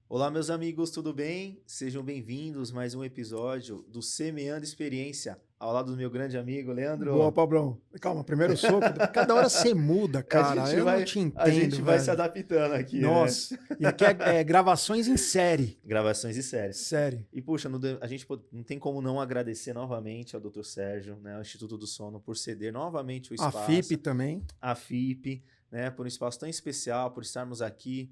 Olá, meus amigos, tudo bem? Sejam bem-vindos a mais um episódio do Semeando Experiência, ao lado do meu grande amigo Boa, Leandro. Pablão. Calma, primeiro soco. Cada hora você muda, A cara. gente Eu não vai, te a entendo, gente vai se velho. adaptando aqui, né? Nossa. E aqui é gravações em série. Gravações e séries. Série. E, puxa, a gente não tem como não agradecer novamente ao Dr. Sérgio, né, ao Instituto do Sono, por ceder novamente o A FIP espaço, também. a FIP, né, por um espaço tão especial, por estarmos aqui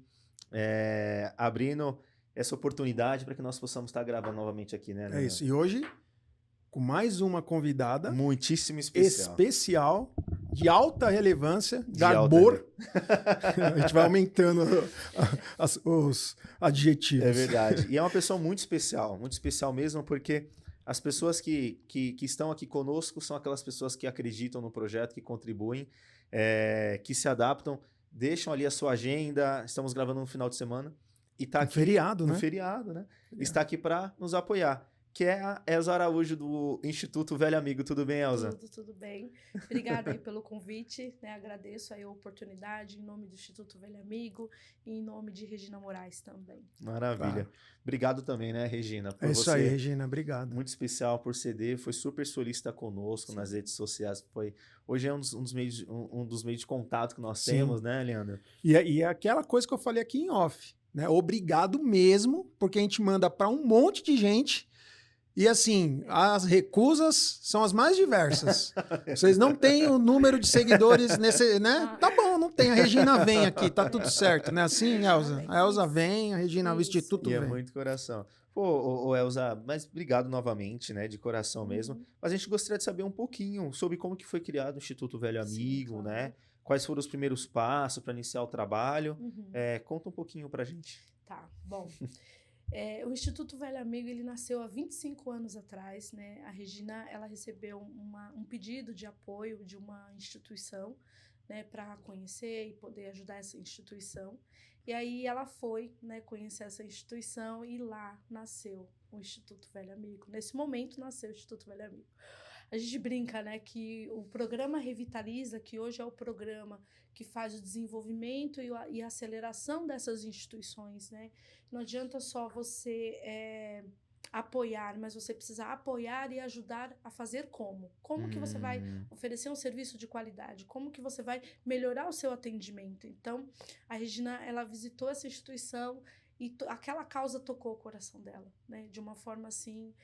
abrindo essa oportunidade para que nós possamos estar gravando novamente aqui, né, É Leandro? isso. E hoje, com mais uma convidada Muitíssimo especial. especial, de alta relevância, De garbor. alta- A gente vai aumentando os adjetivos. É verdade. E é uma pessoa muito especial mesmo, porque as pessoas que estão aqui conosco são aquelas pessoas que acreditam no projeto, que contribuem, que se adaptam, deixam ali a sua agenda. Estamos gravando no final de semana e está Um aqui feriado, no né? feriado, né? Feriado. Está aqui para nos apoiar, que é a Elza Araújo do Instituto Velho Amigo. Tudo bem, Elza? Tudo bem. Obrigada aí pelo convite, né? Agradeço aí a oportunidade em nome do Instituto Velho Amigo e em nome de Regina Moraes também. Maravilha. Tá. Obrigado também, né, Regina, por É isso você. aí, Regina. Obrigado. Muito especial por ceder, foi super solícita conosco nas redes sociais. Hoje é um dos meios de contato que nós Sim. temos, né, Leandro? E é aquela coisa que eu falei aqui em off, né? Obrigado mesmo, porque a gente manda para um monte de gente e assim, as recusas são as mais diversas. Vocês não têm o número de seguidores nesse, né? Tá bom, não tem. A Regina vem aqui, tá tudo certo, né? Assim, Elza? A Elza vem, a Regina, o Isso. Instituto E é vem. muito coração. Pô, Elza, mas obrigado novamente, né, de coração mesmo. Mas a gente gostaria de saber um pouquinho sobre como que foi criado o Instituto Velho Sim, Amigo, claro. né? Quais foram os primeiros passos para iniciar o trabalho. Uhum. Conta um pouquinho pra gente. Tá, bom. O Instituto Velho Amigo, ele nasceu há 25 anos atrás, né? A Regina, ela recebeu um pedido de apoio de uma instituição, né, para conhecer e poder ajudar essa instituição. E aí ela foi, né, conhecer essa instituição e lá nasceu o Instituto Velho Amigo. Nesse momento nasceu o Instituto Velho Amigo. A gente brinca, né, que o programa Revitaliza, que hoje é o programa que faz o desenvolvimento e a aceleração dessas instituições, né? Não adianta só você apoiar, mas você precisa apoiar e ajudar a fazer como. Como que você vai oferecer um serviço de qualidade? Como que você vai melhorar o seu atendimento? Então, a Regina, ela visitou essa instituição e aquela causa tocou o coração dela, né? De uma forma assim...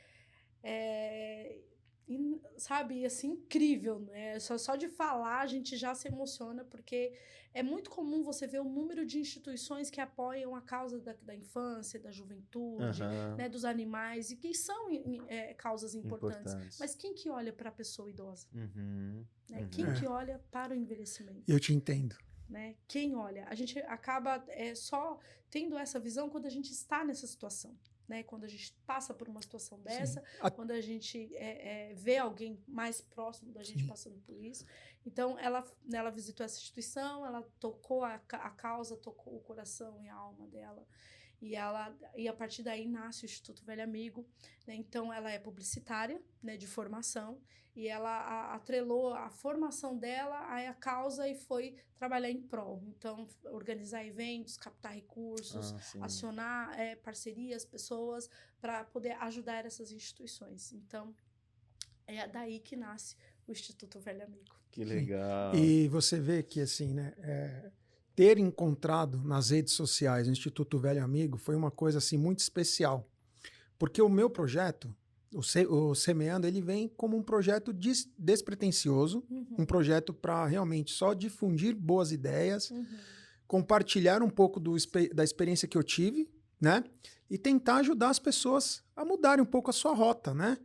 sabe, assim, incrível, né? Só de falar a gente já se emociona, porque é muito comum você ver o número de instituições que apoiam a causa da infância, da juventude, Aham. né, dos animais, e que são causas importantes. Importantes. Mas quem que olha para a pessoa idosa? Uhum. Né? Uhum. Quem que olha para o envelhecimento? Eu te entendo. Né? Quem olha? A gente acaba só tendo essa visão quando a gente está nessa situação. Né? Quando a gente passa por uma situação dessa, quando a gente vê alguém mais próximo da gente passando por isso. Então, ela visitou essa instituição, ela tocou a causa, tocou o coração e a alma dela. E a partir daí nasce o Instituto Velho Amigo. Né? Então, ela é publicitária, né, de formação, e ela atrelou a formação dela à causa e foi trabalhar em prol. Então, organizar eventos, captar recursos, acionar parcerias, pessoas, para poder ajudar essas instituições. Então, é daí que nasce o Instituto Velho Amigo. Que legal. E você vê que, assim, né, ter encontrado nas redes sociais o Instituto Velho Amigo foi uma coisa, assim, muito especial. Porque o meu projeto, o Semeando, ele vem como um projeto despretensioso, um projeto para realmente só difundir boas ideias, compartilhar um pouco da experiência que eu tive, né? E tentar ajudar as pessoas a mudarem um pouco a sua rota, né?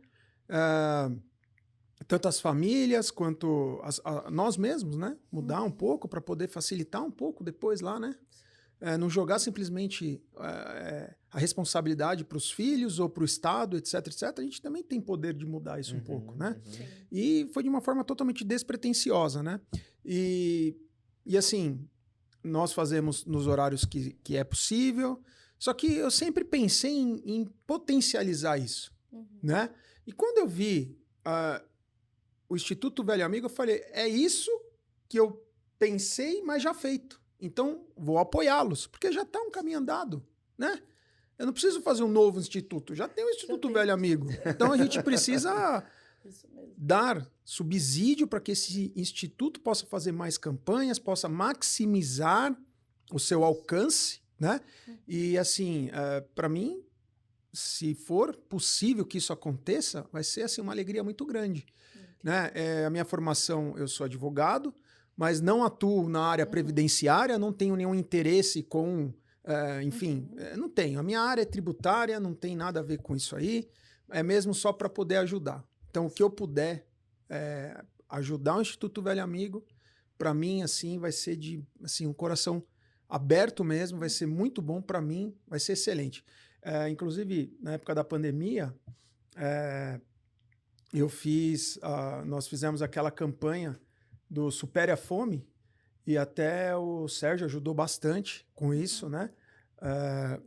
Tanto as famílias quanto nós mesmos, né? Mudar um pouco para poder facilitar um pouco depois lá, né? Não jogar simplesmente a responsabilidade para os filhos ou para o Estado, etc, etc. A gente também tem poder de mudar isso um pouco, né? E foi de uma forma totalmente despretensiosa, né? E assim, nós fazemos nos horários que é possível, só que eu sempre pensei em potencializar isso, né? E quando eu vi o Instituto Velho Amigo, eu falei, é isso que eu pensei, mas já feito. Então, vou apoiá-los, porque já está um caminho andado, né? Eu não preciso fazer um novo instituto, já tem o Instituto Velho Amigo. Então a gente precisa dar subsídio para que esse instituto possa fazer mais campanhas, possa maximizar o seu alcance, né? E assim, para mim, se for possível que isso aconteça, vai ser assim uma alegria muito grande, né? A minha formação, eu sou advogado, mas não atuo na área previdenciária, não tenho nenhum interesse com, enfim, não tenho. A minha área é tributária, não tem nada a ver com isso aí, é mesmo só para poder ajudar. Então, o que eu puder ajudar o Instituto Velho Amigo, para mim, assim, vai ser de assim, um coração aberto mesmo, vai ser muito bom para mim, vai ser excelente. Inclusive, na época da pandemia, nós fizemos aquela campanha do Supere a Fome, e até o Sérgio ajudou bastante com isso, né?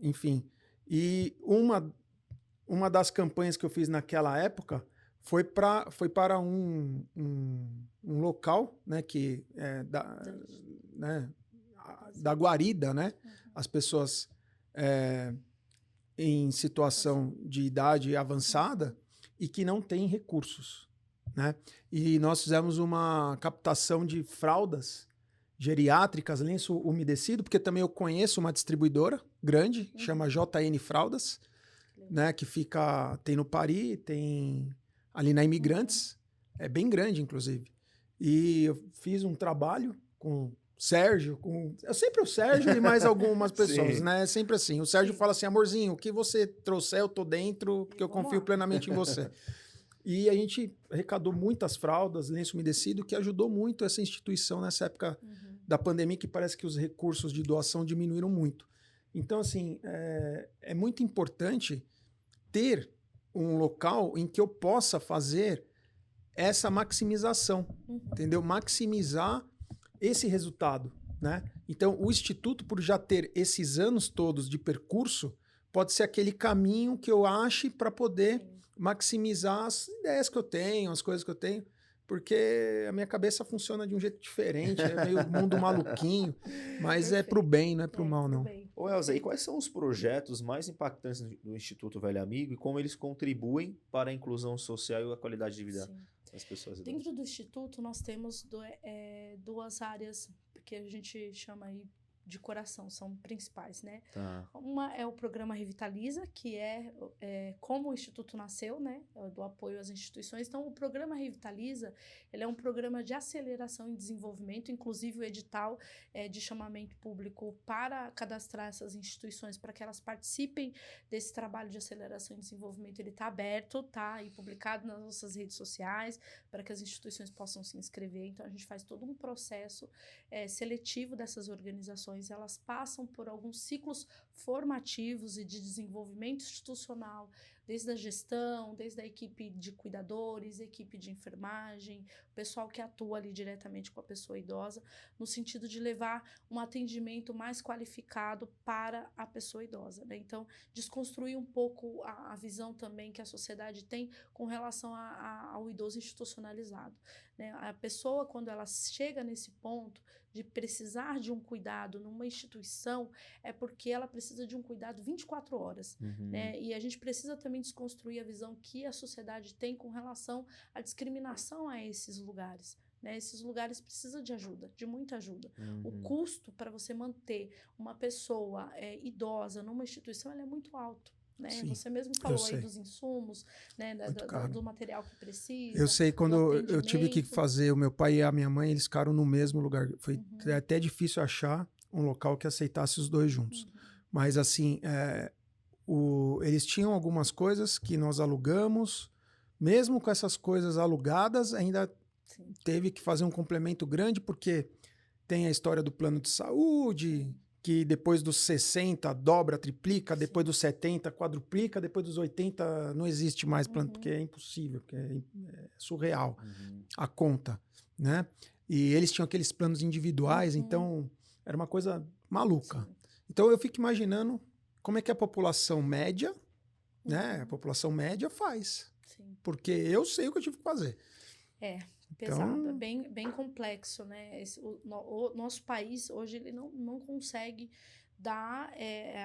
Enfim, e uma das campanhas que eu fiz naquela época foi para um local, né, que é da guarida, né? As pessoas em situação de idade avançada e que não têm recursos, né? E nós fizemos uma captação de fraldas geriátricas, lenço umedecido, porque também eu conheço uma distribuidora grande, chama JN Fraldas, né? Que tem no Pari, tem ali na Imigrantes, é bem grande, inclusive. E eu fiz um trabalho com Sérgio, sempre o Sérgio e mais algumas pessoas, né? É sempre assim. O Sérgio fala assim, amorzinho, o que você trouxer, eu tô dentro, porque eu confio plenamente em você. E a gente arrecadou muitas fraldas, lenço umedecido, que ajudou muito essa instituição nessa época da pandemia, que parece que os recursos de doação diminuíram muito. Então, assim, é muito importante ter um local em que eu possa fazer essa maximização, entendeu? Maximizar esse resultado, né? Então, o Instituto, por já ter esses anos todos de percurso, pode ser aquele caminho que eu ache para poder maximizar as ideias que eu tenho, as coisas que eu tenho, porque a minha cabeça funciona de um jeito diferente, é meio mundo maluquinho, mas Perfeito. É pro bem, não é pro mal, não. Ô Elza, e quais são os projetos mais impactantes do Instituto Velho Amigo e como eles contribuem para a inclusão social e a qualidade de vida das pessoas? Dentro do Instituto, nós temos duas áreas que a gente chama aí de coração, são principais, né? Tá. Uma é o programa Revitaliza, que é como o Instituto nasceu, né? Do apoio às instituições. Então, o programa Revitaliza, ele é um programa de aceleração e desenvolvimento, inclusive o edital de chamamento público para cadastrar essas instituições, para que elas participem desse trabalho de aceleração e desenvolvimento. Ele está aberto, está aí publicado nas nossas redes sociais, para que as instituições possam se inscrever. Então, a gente faz todo um processo seletivo dessas organizações. Elas passam por alguns ciclos formativos e de desenvolvimento institucional, desde a gestão, desde a equipe de cuidadores, equipe de enfermagem, o pessoal que atua ali diretamente com a pessoa idosa, no sentido de levar um atendimento mais qualificado para a pessoa idosa, né? Então, desconstruir um pouco a visão também que a sociedade tem com relação ao idoso institucionalizado, né? A pessoa, quando ela chega nesse ponto de precisar de um cuidado numa instituição, é porque ela precisa de um cuidado 24 horas, né? E a gente precisa também desconstruir a visão que a sociedade tem com relação à discriminação a esses lugares, né? Esses lugares precisam de ajuda, de muita ajuda. O custo para você manter uma pessoa idosa numa instituição ele é muito alto. Né? Você mesmo falou aí dos insumos, né? do material que precisa. Eu sei, quando eu tive que fazer, o meu pai e a minha mãe, eles ficaram no mesmo lugar. Foi até difícil achar um local que aceitasse os dois juntos. Mas assim, eles tinham algumas coisas que nós alugamos, mesmo com essas coisas alugadas, ainda teve que fazer um complemento grande, porque tem a história do plano de saúde, que depois dos 60 dobra, triplica, depois dos 70 quadruplica, depois dos 80 não existe mais plano, porque é impossível, porque é surreal a conta, né? E eles tinham aqueles planos individuais, então era uma coisa maluca. Então eu fico imaginando como é que a população média, né? A população média faz. Porque eu sei o que eu tive que fazer. Pesado, é bem complexo, né? O nosso país hoje ele não consegue dar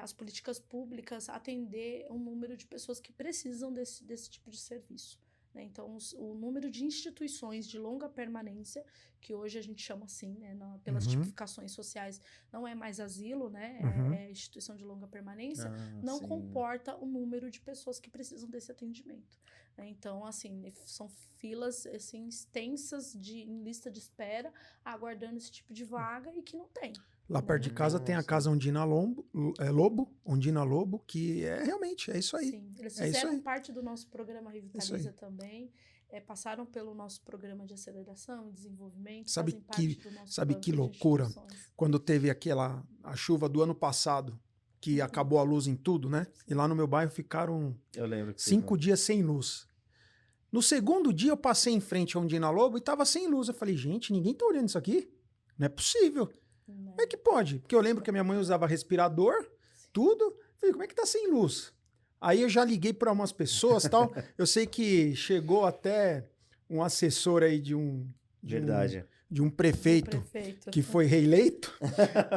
as políticas públicas, atender um número de pessoas que precisam desse tipo de serviço. Né? Então, o número de instituições de longa permanência, que hoje a gente chama assim, né, pelas tipificações sociais, não é mais asilo, né, é instituição de longa permanência, não comporta o número de pessoas que precisam desse atendimento. Né? Então, assim, são filas assim, extensas em lista de espera, aguardando esse tipo de vaga e que não tem. Lá perto de casa tem a casa Ondina Lobo, que realmente, é isso aí. Sim, eles fizeram parte do nosso programa Revitaliza também, passaram pelo nosso programa de aceleração e desenvolvimento, fazem parte do nosso sabe que loucura? Quando teve a chuva do ano passado, que acabou a luz em tudo, né? E lá no meu bairro ficaram 5 dias sem luz. No segundo dia eu passei em frente a Ondina Lobo e tava sem luz. Eu falei, gente, ninguém tá olhando isso aqui? Não é possível. Como é que pode? Porque eu lembro que a minha mãe usava respirador, tudo. Falei, como é que tá sem luz? Aí eu já liguei para umas pessoas e tal. Eu sei que chegou até um assessor aí de um prefeito que foi reeleito.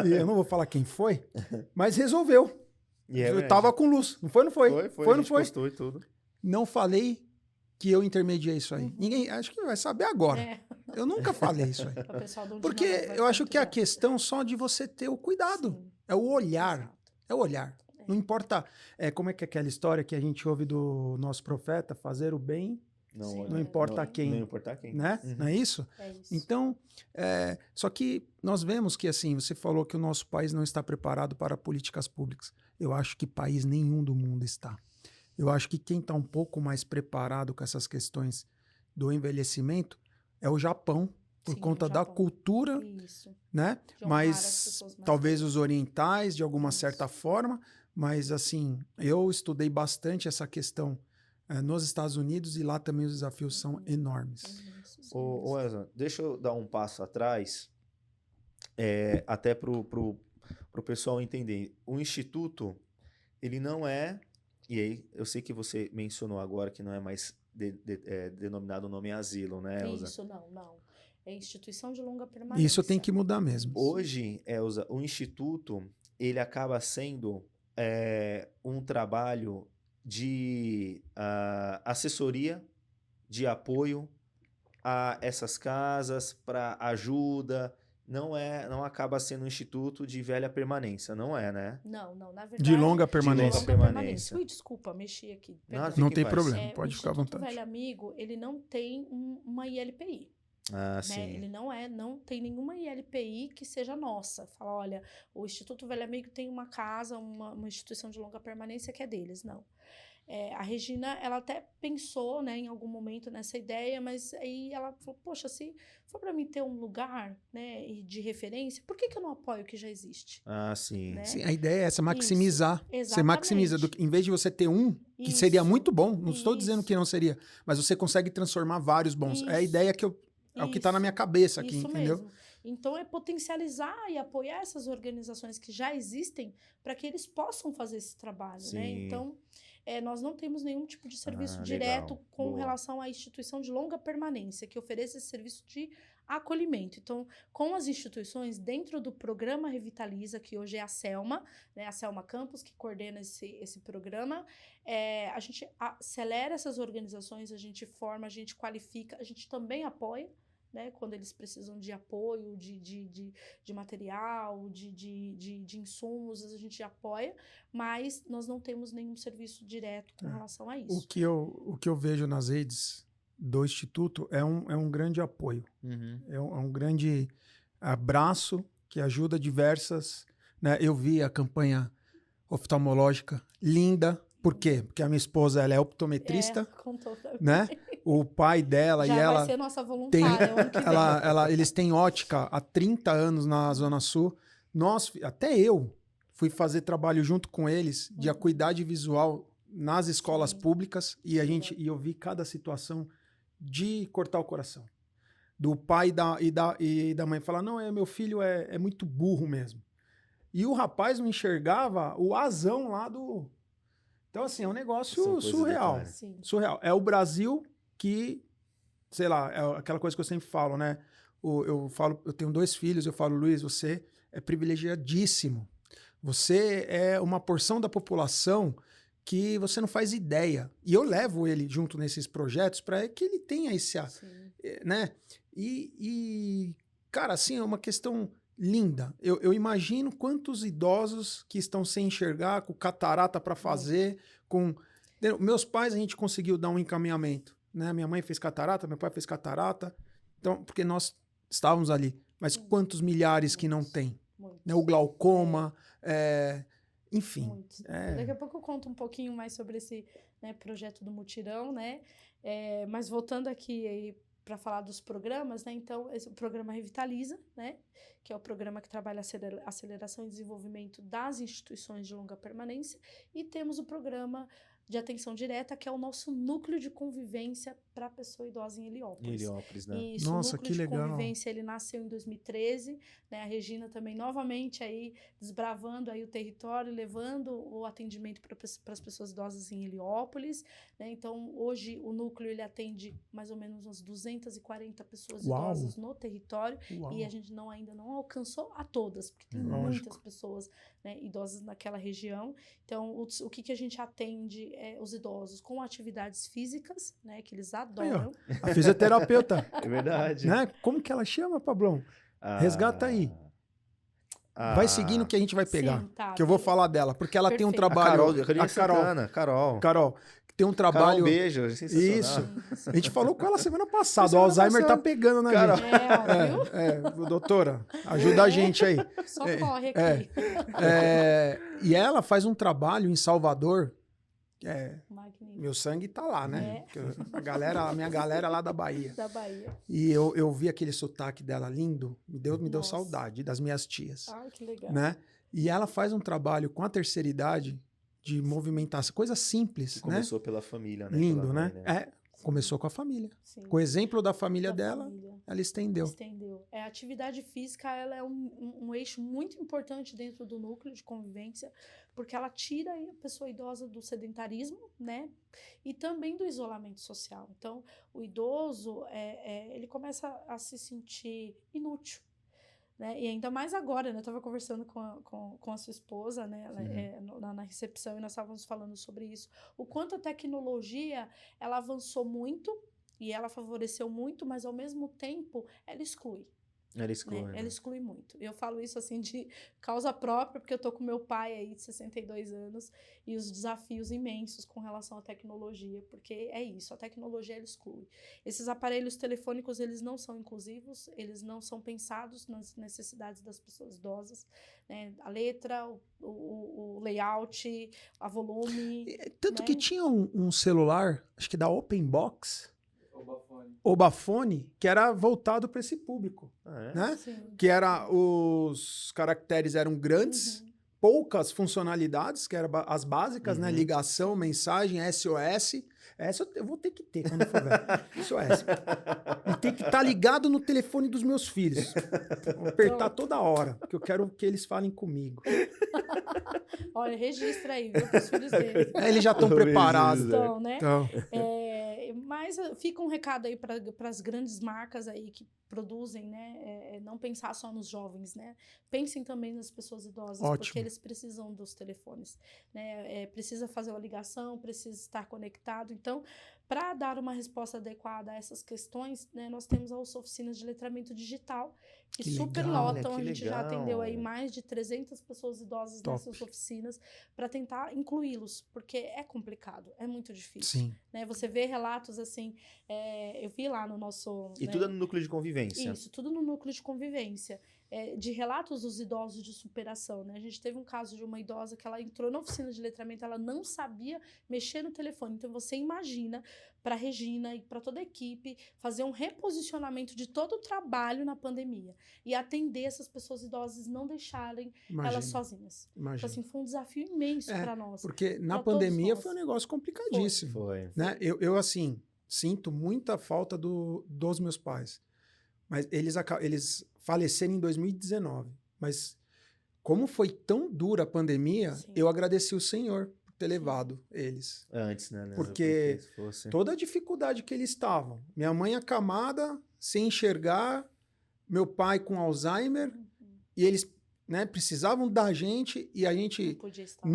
E eu não vou falar quem foi, mas resolveu. Eu tava com luz. Não foi? Não foi? Foi, não foi? Postou e tudo. Não falei que eu intermediei isso aí. Ninguém, acho que vai saber agora. Eu nunca falei isso aí. Porque eu acho que é a questão só de você ter o cuidado. Sim. É o olhar. Exato. É o olhar. Não importa como é que é aquela história que a gente ouve do nosso profeta, fazer o bem, não importa quem. Não importa quem. Né? Não é isso? É isso. Então, só que nós vemos que, assim, você falou que o nosso país não está preparado para políticas públicas. Eu acho que país nenhum do mundo está. Eu acho que quem está um pouco mais preparado com essas questões do envelhecimento é o Japão, por conta da cultura, né? Mas talvez os orientais, de alguma certa forma. Mas, assim, eu estudei bastante essa questão nos Estados Unidos e lá também os desafios são enormes. Ô Wesley, deixa eu dar um passo atrás, até pro pessoal entender. O Instituto, ele não é... E aí, eu sei que você mencionou agora que não é mais denominado o nome asilo, né, Elza? Isso, não. É instituição de longa permanência. Isso tem que mudar mesmo. Hoje, Elza, o Instituto, ele acaba sendo um trabalho de assessoria, de apoio a essas casas, para ajuda. Não acaba sendo um instituto de velha permanência, não é, né? Não, na verdade... De longa permanência. De longa permanência. Ui, desculpa, mexi aqui. Não tem problema, pode ficar à vontade. O Instituto Velho Amigo, ele não tem uma ILPI. Né? Sim. Ele não tem nenhuma ILPI que seja nossa. Fala, olha, o Instituto Velho Amigo tem uma casa, uma instituição de longa permanência que é deles. Não. A Regina, ela até pensou, né, em algum momento nessa ideia, mas aí ela falou, poxa, se for para mim ter um lugar, né, de referência, por que eu não apoio o que já existe? Sim. Né? Sim, a ideia é essa, maximizar. Isso, você maximiza, em vez de você ter um, que seria muito bom, não estou dizendo que não seria, mas você consegue transformar vários bons. É a ideia que é o que está na minha cabeça aqui, entendeu? Mesmo. Então, é potencializar e apoiar essas organizações que já existem para que eles possam fazer esse trabalho, né? Então, nós não temos nenhum tipo de serviço direto com relação à instituição de longa permanência, que ofereça esse serviço de acolhimento. Então, com as instituições, dentro do programa Revitaliza, que hoje é a Selma, né, a Selma Campos, que coordena esse programa, a gente acelera essas organizações, a gente forma, a gente qualifica, a gente também apoia, né, quando eles precisam de apoio, de material, de insumos, a gente apoia, mas nós não temos nenhum serviço direto com relação a isso. O que eu vejo nas redes do Instituto é um grande apoio, é um grande abraço que ajuda diversas, né? Eu vi a campanha oftalmológica linda. Por quê? Porque a minha esposa, ela é optometrista, né? O pai dela já e ela vai ser nossa voluntária, eles têm ótica há 30 anos na Zona Sul. Até eu fui fazer trabalho junto com eles de acuidade visual nas escolas públicas e eu vi cada situação de cortar o coração. Do pai e da mãe falar, não, meu filho é muito burro mesmo. E o rapaz não enxergava o asão lá do... Então, assim, é um negócio surreal. Surreal. É o Brasil que, sei lá, é aquela coisa que eu sempre falo, né? Eu tenho 2 filhos, eu falo, Luiz, você é privilegiadíssimo. Você é uma porção da população que você não faz ideia. E eu levo ele junto nesses projetos para que ele tenha esse, né? Cara, assim, é uma questão linda. Eu imagino quantos idosos que estão sem enxergar, com catarata para fazer, com... Meus pais, a gente conseguiu dar um encaminhamento, né? Minha mãe fez catarata, meu pai fez catarata, então, porque nós estávamos ali. Mas quantos milhares que não tem? Né? O glaucoma, enfim. Daqui a pouco eu conto um pouquinho mais sobre esse, né, projeto do mutirão, né? Mas voltando aqui para falar dos programas, né? Então, o programa Revitaliza, né? Que é o programa que trabalha a aceleração e desenvolvimento das instituições de longa permanência. E temos o programa de atenção direta, que é o nosso núcleo de convivência para a pessoa idosa em Heliópolis. Heliópolis, né? Isso, nossa, o núcleo que de legal. convivência, ele nasceu em 2013, né? A Regina também novamente aí desbravando aí o território, levando o atendimento para as pessoas idosas em Heliópolis, né? Então, hoje o núcleo ele atende mais ou menos umas 240 pessoas idosas no território. Uau. E a gente ainda não alcançou a todas, porque tem muitas pessoas, né, idosas naquela região. Então, o que a gente atende os idosos com atividades físicas, né, que eles adoram. Aí, a fisioterapeuta. É verdade. Né? Como que ela chama, Pablão? Resgata aí. Vai seguindo que a gente vai pegar. Sim, tá, que eu vou falar dela, porque ela tem um trabalho... Carol, tem um trabalho... Carol, um beijo. Isso. A gente falou com ela semana passada. O Alzheimer tá pegando na gente. Doutora, ajuda a gente aí. Só corre aqui. E ela faz um trabalho em Salvador. Meu sangue tá lá, né? A minha galera lá da Bahia. Da Bahia. E eu vi aquele sotaque dela lindo, me deu saudade das minhas tias. Ai, que legal. Né? E ela faz um trabalho com a terceira idade de movimentação, coisa simples, que começou pela família, né? Lindo, né? Começou com a família. Sim. Com o exemplo da família dela, ela estendeu. A atividade física, ela é um eixo muito importante dentro do núcleo de convivência, porque ela tira a pessoa idosa do sedentarismo, né? E também do isolamento social. Então, o idoso, ele começa a se sentir inútil. Né? E ainda mais agora, né? Eu estava conversando com a sua esposa, né? Na recepção, e nós estávamos falando sobre isso. O quanto a tecnologia, ela avançou muito e ela favoreceu muito, mas ao mesmo tempo ela exclui. Ela exclui, né? Ela exclui muito. Eu falo isso assim de causa própria, porque eu tô com meu pai aí de 62 anos e os desafios imensos com relação à tecnologia, porque é isso, a tecnologia ela exclui. Esses aparelhos telefônicos, eles não são inclusivos, eles não são pensados nas necessidades das pessoas idosas, né? A letra, o layout, a volume. Tanto, né? Que tinha um celular, acho que da Open Box, Obafone, que era voltado para esse público, né? Sim. Que os caracteres eram grandes, poucas funcionalidades, que eram as básicas, né? Ligação, mensagem, SOS. Essa eu vou ter que ter quando for velho. SOS. E tem que estar ligado no telefone dos meus filhos. Vou apertar toda hora, porque eu quero que eles falem comigo. Olha, registra aí, viu, pros filhos deles. Eles já estão preparados. Então, né? Mas fica um recado aí para as grandes marcas aí que produzem, né? Não pensar só nos jovens, né? Pensem também nas pessoas idosas, porque eles precisam dos telefones, né? Precisa fazer uma ligação, precisa estar conectado. Então, para dar uma resposta adequada a essas questões, né, nós temos as oficinas de letramento digital, que superlotam. A gente já atendeu aí mais de 300 pessoas idosas nessas oficinas para tentar incluí-los, porque é complicado, é muito difícil. Sim. Né? Você vê relatos assim, eu vi lá no nosso... E tudo no núcleo de convivência. Isso, tudo no núcleo de convivência. De relatos dos idosos de superação, né? A gente teve um caso de uma idosa que ela entrou na oficina de letramento, ela não sabia mexer no telefone. Então, você imagina para a Regina e para toda a equipe fazer um reposicionamento de todo o trabalho na pandemia e atender essas pessoas idosas, não deixarem elas sozinhas. Então, assim, foi um desafio imenso para nós. Porque na pandemia foi um negócio complicadíssimo. Foi. Né? Eu, assim, sinto muita falta dos meus pais. Mas eles faleceram em 2019. Mas como foi tão dura a pandemia, eu agradeci o Senhor por ter levado eles. Antes, né? Porque toda a dificuldade que eles estavam. Minha mãe acamada, sem enxergar, meu pai com Alzheimer, e eles né, precisavam da gente e a gente Podia estar.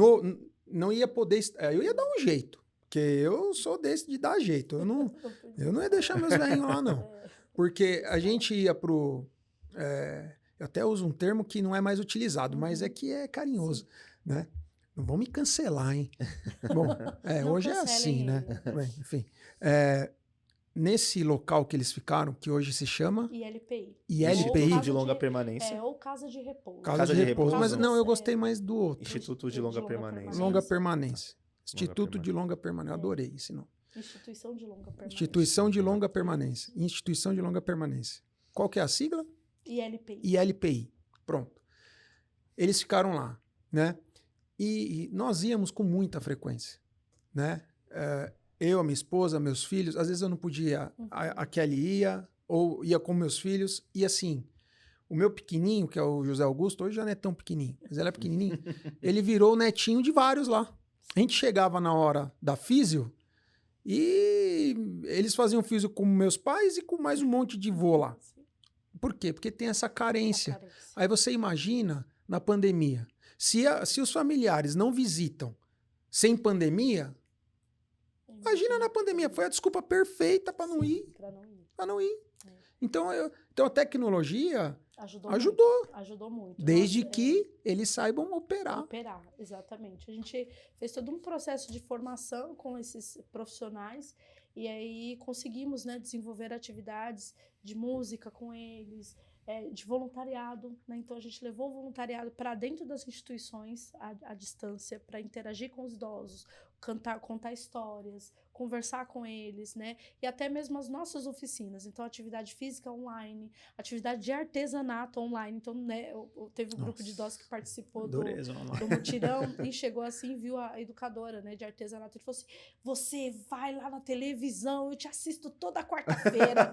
não ia poder... Eu ia dar um jeito, porque eu sou desse de dar jeito. Eu não ia deixar meus velhinhos lá, não. Porque a gente ia pro... eu até uso um termo que não é mais utilizado, mas é que é carinhoso, né? Não vão me cancelar, hein? Bom, hoje é assim, né? Bem, enfim. Nesse local que eles ficaram, que hoje se chama... ILPI. Instituto de Longa Permanência. Ou Casa de Repouso. Casa de Repouso. Mas não, eu gostei mais do outro. Instituto de Longa Permanência. Longa Permanência. Instituto de Longa Permanência. Eu adorei esse nome. Instituição de Longa Permanência. Instituição de Longa Permanência. Instituição de Longa Permanência. Qual que é a sigla? ILPI. ILPI. Pronto. Eles ficaram lá, né? E nós íamos com muita frequência, né? Eu, a minha esposa, meus filhos, às vezes eu não podia, a Kelly ia, ou ia com meus filhos, e assim, o meu pequenininho, que é o José Augusto, hoje já não é tão pequenininho, mas ele é pequenininho, ele virou o netinho de vários lá. A gente chegava na hora da físio, e eles faziam físio com meus pais e com mais um monte de vô lá. Por quê? Porque tem essa carência. Aí você imagina, na pandemia, se os familiares não visitam sem pandemia... Imagina na pandemia, foi a desculpa perfeita para não ir. Para não ir. Então a tecnologia ajudou muito. Desde que eles saibam operar. Operar, exatamente. A gente fez todo um processo de formação com esses profissionais e aí conseguimos, né, desenvolver atividades de música com eles, de voluntariado, né? Então a gente levou o voluntariado para dentro das instituições à distância, para interagir com os idosos, contar histórias, conversar com eles, né? E até mesmo as nossas oficinas. Então, atividade física online, atividade de artesanato online. Então, né, teve um grupo de idosos que participou do mutirão e chegou assim, viu a educadora, né, de artesanato. Ele falou assim, você vai lá na televisão, eu te assisto toda quarta-feira.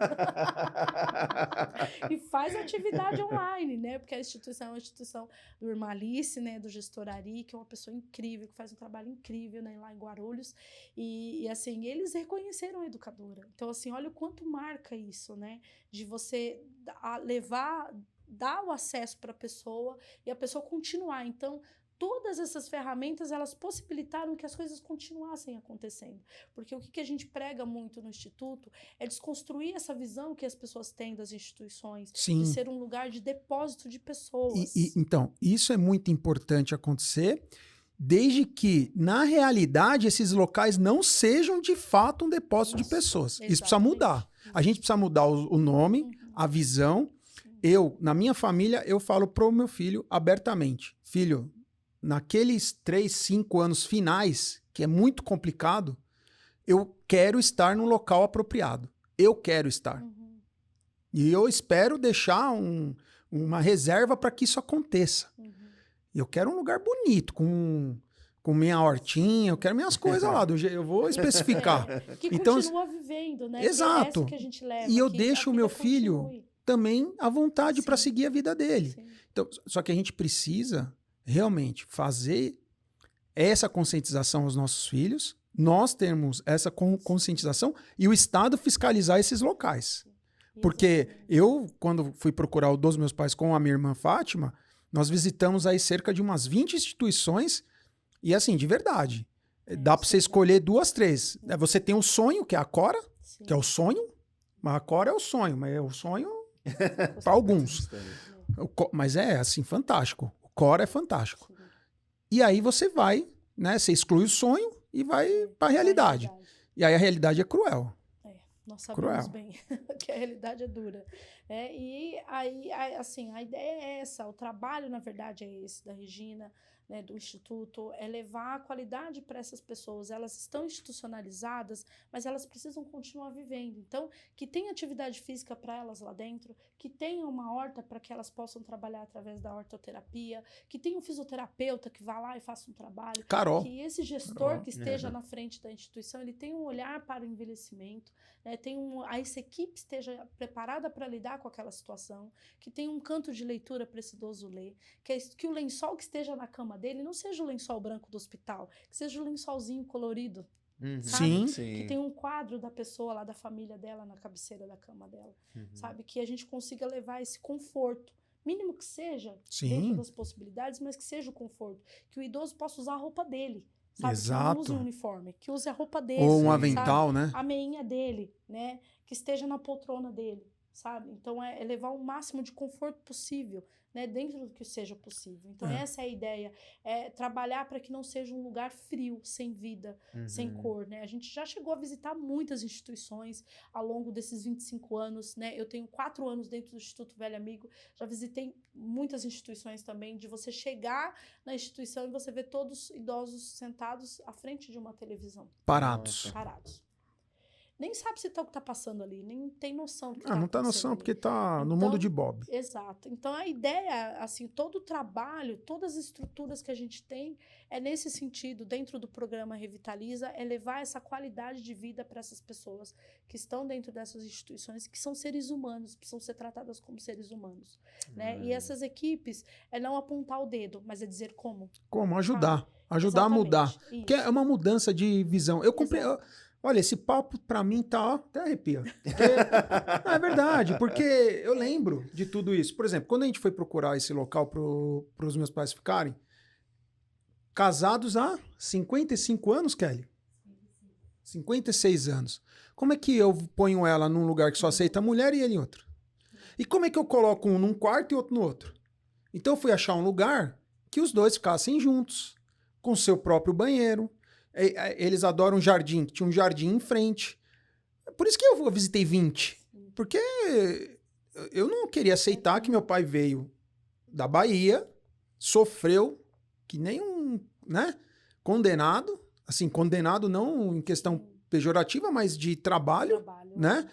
E faz atividade online, né? Porque a instituição é uma instituição do Irmã Alice, né, do gestor Ari, que é uma pessoa incrível, que faz um trabalho incrível, né, lá em Guarulhos. E assim, eles reconheceram a educadora. Então, assim, olha o quanto marca isso, né? De você dar o acesso para a pessoa e a pessoa continuar. Então, todas essas ferramentas, elas possibilitaram que as coisas continuassem acontecendo. Porque o que a gente prega muito no Instituto é desconstruir essa visão que as pessoas têm das instituições, de ser um lugar de depósito de pessoas. Então, isso é muito importante acontecer, desde que, na realidade, esses locais não sejam, de fato, um depósito de pessoas. Exatamente. Isso precisa mudar. A gente precisa mudar o nome, a visão. Na minha família, eu falo pro meu filho abertamente. Filho, naqueles 3, 5 anos finais, que é muito complicado, eu quero estar num local apropriado. Eu quero estar. E eu espero deixar uma reserva para que isso aconteça. Eu quero um lugar bonito, com minha hortinha, eu quero minhas coisas lá, eu vou especificar. Que continua vivendo, né? Exato. Que é isso que a gente leva, e eu deixo o meu filho também à vontade para seguir a vida dele. Então, só que a gente precisa realmente fazer essa conscientização aos nossos filhos, nós termos essa conscientização e o Estado fiscalizar esses locais. Porque eu, quando fui procurar o dos meus pais com a minha irmã Fátima, nós visitamos aí cerca de umas 20 instituições e assim, de verdade, dá para você escolher 2, 3. Você tem o sonho, que é a Cora, que é o sonho, mas a Cora é o sonho, mas é o sonho para alguns. Mas é assim, fantástico. O Cora é fantástico. E aí você vai, né? Você exclui o sonho e vai para a realidade. E aí a realidade é cruel. Nós sabemos bem que a realidade é dura. E aí, assim, a ideia é essa, o trabalho, na verdade, é esse, da Regina, né, do Instituto, é levar a qualidade para essas pessoas. Elas estão institucionalizadas, mas elas precisam continuar vivendo. Então, que tenha atividade física para elas lá dentro, que tenha uma horta para que elas possam trabalhar através da hortoterapia, que tenha um fisioterapeuta que vá lá e faça um trabalho. Carol. Que esse gestor que esteja na frente da instituição, ele tenha um olhar para o envelhecimento, né, essa equipe esteja preparada para lidar com aquela situação, que tenha um canto de leitura para esse idoso ler, que o lençol que esteja na cama dele não seja o lençol branco do hospital, que seja o lençolzinho colorido. Sim. Que tem um quadro da pessoa lá, da família dela, na cabeceira da cama dela. Sabe? Que a gente consiga levar esse conforto, Mínimo que seja, Sim. dentro das possibilidades, mas que seja o conforto. Que o idoso possa usar a roupa dele, sabe? Exato. Que não use um uniforme, que use a roupa dele. Ou um Sim. avental, né? A meinha dele, né? Que esteja na poltrona dele, sabe? Então, é levar o máximo de conforto possível, né? Dentro do que seja possível. Então, essa é a ideia. É trabalhar para que não seja um lugar frio, sem vida, sem cor, né? A gente já chegou a visitar muitas instituições ao longo desses 25 anos, né? Eu tenho 4 anos dentro do Instituto Velho Amigo, já visitei muitas instituições também, de você chegar na instituição e você ver todos idosos sentados à frente de uma televisão. Parados. Parados. Nem sabe se tá o que tá passando ali, nem tem noção do que Não tá noção, porque tá no mundo de Bob. Exato. Então, a ideia, assim, todo o trabalho, todas as estruturas que a gente tem, é nesse sentido, dentro do programa Revitaliza, é levar essa qualidade de vida para essas pessoas que estão dentro dessas instituições, que são seres humanos, precisam ser tratadas como seres humanos, né? E essas equipes, é não apontar o dedo, mas é dizer como. Como? Ajudar. Ajudar Exatamente. a mudar. Isso. Porque é uma mudança de visão. Eu comprei... Olha, esse papo pra mim tá... ó, até arrepia. Não, é verdade, porque eu lembro de tudo isso. Por exemplo, quando a gente foi procurar esse local pros meus pais ficarem, casados há 55 anos, Kelly? 56 anos. Como é que eu ponho ela num lugar que só aceita mulher e ele em outro? E como é que eu coloco um num quarto e outro no outro? Então eu fui achar um lugar que os dois ficassem juntos, com seu próprio banheiro. Eles adoram jardim, que tinha um jardim em frente. Por isso que eu visitei 20. Porque eu não queria aceitar que meu pai veio da Bahia, sofreu, que nem um, né, condenado, assim, condenado não em questão pejorativa, mas de trabalho. Né?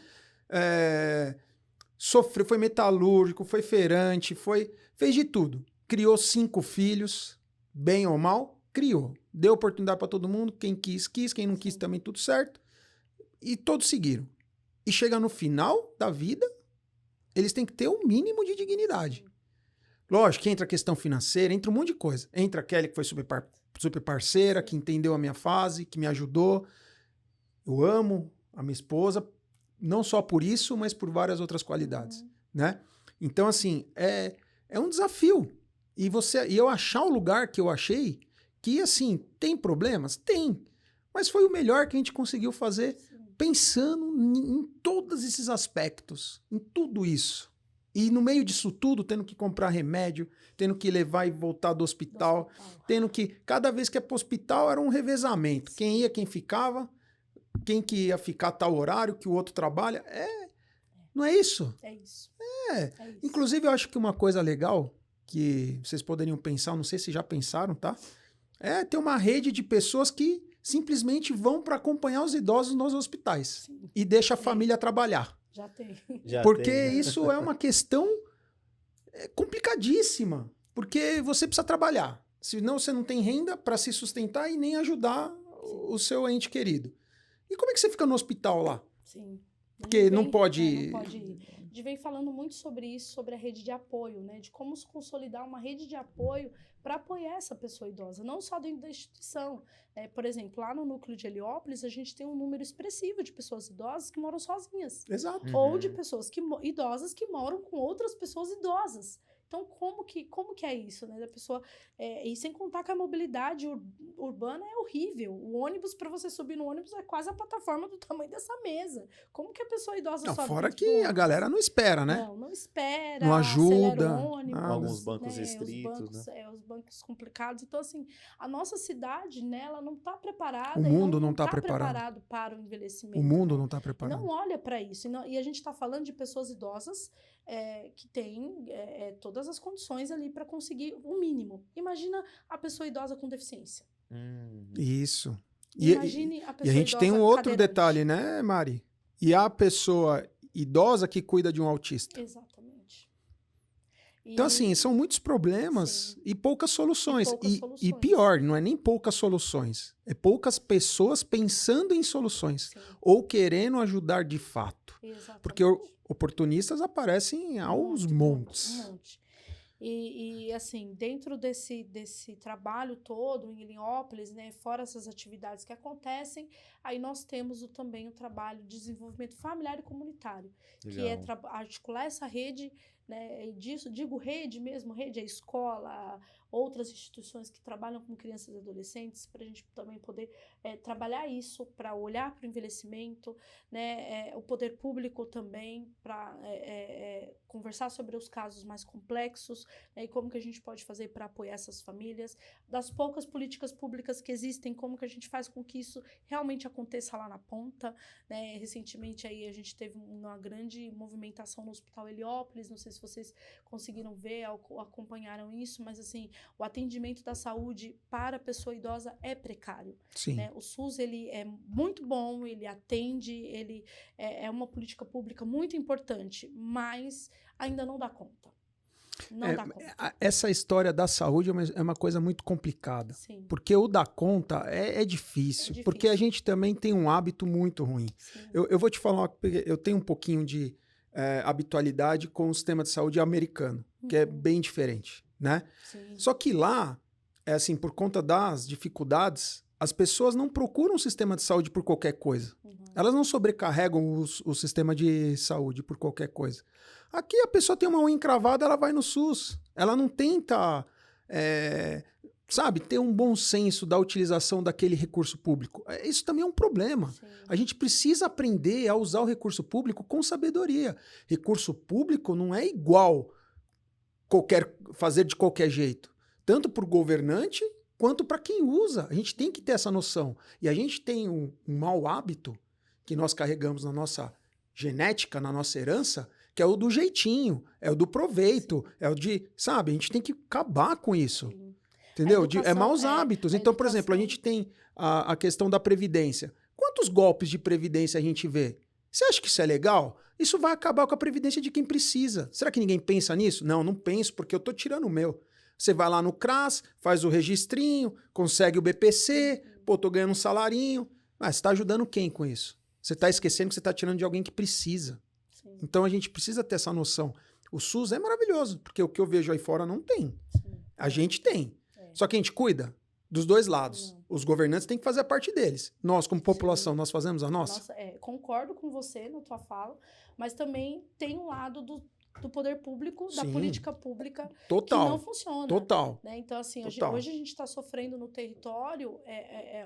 Sofreu, foi metalúrgico, foi feirante, fez de tudo. Criou 5 filhos, bem ou mal, criou. Deu oportunidade para todo mundo, quem quis, quem não quis também, tudo certo. E todos seguiram. E chega no final da vida, eles têm que ter um mínimo de dignidade. Lógico que entra a questão financeira, entra um monte de coisa. Entra a Kelly, que foi super parceira, que entendeu a minha fase, que me ajudou. Eu amo a minha esposa, não só por isso, mas por várias outras qualidades. Né? Então, assim, é um desafio. E eu achar o lugar que eu achei, que, assim, tem problemas? Tem. Mas foi o melhor que a gente conseguiu fazer, pensando em todos esses aspectos, em tudo isso. E no meio disso tudo, tendo que comprar remédio, tendo que levar e voltar do hospital, tendo que... Cada vez que ia para o hospital era um revezamento. Quem ia, quem ficava, quem que ia ficar a tal horário, que o outro trabalha. Não é isso? É isso. É isso. Inclusive, eu acho que uma coisa legal que vocês poderiam pensar, não sei se já pensaram, tá? É ter uma rede de pessoas que simplesmente vão para acompanhar os idosos nos hospitais. Sim. E deixa a família trabalhar. Já tem. Porque isso é uma questão complicadíssima. Porque você precisa trabalhar. Senão você não tem renda para se sustentar e nem ajudar o seu ente querido. E como é que você fica no hospital lá? Sim. Porque não pode ir. Não pode ir. A gente vem falando muito sobre isso, sobre a rede de apoio, né? De como consolidar uma rede de apoio para apoiar essa pessoa idosa, não só dentro da instituição. Por exemplo, lá no núcleo de Heliópolis, a gente tem um número expressivo de pessoas idosas que moram sozinhas. Exato. Ou de pessoas idosas que moram com outras pessoas idosas. Então, como que é isso, né? Da pessoa, e sem contar que a mobilidade urbana é horrível. O ônibus, para você subir no ônibus, é quase a plataforma do tamanho dessa mesa. Como que a pessoa idosa não, sobe? Fora que a galera não espera, né? Não espera. Não ajuda. Ônibus, alguns bancos restritos, os bancos complicados. Então, assim, a nossa cidade, né, ela não está preparada. O mundo não está preparado para o envelhecimento. O mundo não está preparado. Não olha para isso. E a gente está falando de pessoas idosas que têm todas as condições ali para conseguir o mínimo. Imagina a pessoa idosa com deficiência. Isso. Imagine a pessoa e a gente idosa tem um outro cadeirante. detalhe, né, Mari? E a pessoa idosa que cuida de um autista. Exatamente. Então, assim, são muitos problemas e poucas soluções. E pior, não é nem poucas soluções. É poucas pessoas pensando em soluções. Sim. Ou querendo ajudar de fato. Exatamente. Porque oportunistas aparecem aos montes. Um monte. E assim, dentro desse trabalho todo em Heliópolis, né, fora essas atividades que acontecem, aí nós temos também o trabalho de desenvolvimento familiar e comunitário, legal, que é articular essa rede né? E disso, digo rede mesmo, rede é escola, outras instituições que trabalham com crianças e adolescentes, para a gente também poder trabalhar isso, para olhar para o envelhecimento, né? O poder público também, para conversar sobre os casos mais complexos, né? E como que a gente pode fazer para apoiar essas famílias, das poucas políticas públicas que existem, como que a gente faz com que isso realmente aconteça lá na ponta, né? Recentemente aí a gente teve uma grande movimentação no Hospital Heliópolis, não sei se vocês conseguiram ver, acompanharam isso, mas assim, o atendimento da saúde para a pessoa idosa é precário. Sim. Né? O SUS ele é muito bom, ele atende, ele é uma política pública muito importante, mas ainda não dá conta. Não dá conta. Essa história da saúde é uma coisa muito complicada. Sim. Porque o dar conta é difícil. Porque a gente também tem um hábito muito ruim. Eu vou te falar, eu tenho um pouquinho de habitualidade com o sistema de saúde americano, que é bem diferente, né? Sim. Só que lá, assim, por conta das dificuldades, as pessoas não procuram um sistema de saúde por qualquer coisa. Elas não sobrecarregam o sistema de saúde por qualquer coisa. Aqui a pessoa tem uma unha encravada, ela vai no SUS. Ela não tenta, ter um bom senso da utilização daquele recurso público. Isso também é um problema. Sim. A gente precisa aprender a usar o recurso público com sabedoria. Recurso público não é igual fazer de qualquer jeito. Tanto para o governante quanto para quem usa. A gente tem que ter essa noção. E a gente tem um mau hábito que nós carregamos na nossa genética, na nossa herança, que é o do jeitinho, é o do proveito, é o de, a gente tem que acabar com isso. Sim. Entendeu? Maus hábitos. Então, por exemplo, a gente tem a questão da previdência. Quantos golpes de previdência a gente vê? Você acha que isso é legal? Isso vai acabar com a previdência de quem precisa. Será que ninguém pensa nisso? Não penso, porque eu tô tirando o meu. Você vai lá no CRAS, faz o registrinho, consegue o BPC, tô ganhando um salarinho. Mas você tá ajudando quem com isso? Você tá esquecendo que você tá tirando de alguém que precisa. Sim. Então a gente precisa ter essa noção. O SUS é maravilhoso, porque o que eu vejo aí fora não tem. Sim. A gente tem. Só que a gente cuida dos dois lados. Não. Os governantes têm que fazer a parte deles. Nós, como população, nós fazemos a nossa? Concordo com você na tua fala, mas também tem um lado do poder público, da Sim. política pública Total. que não funciona. Total. Né? Então, assim, Total. hoje a gente está sofrendo no território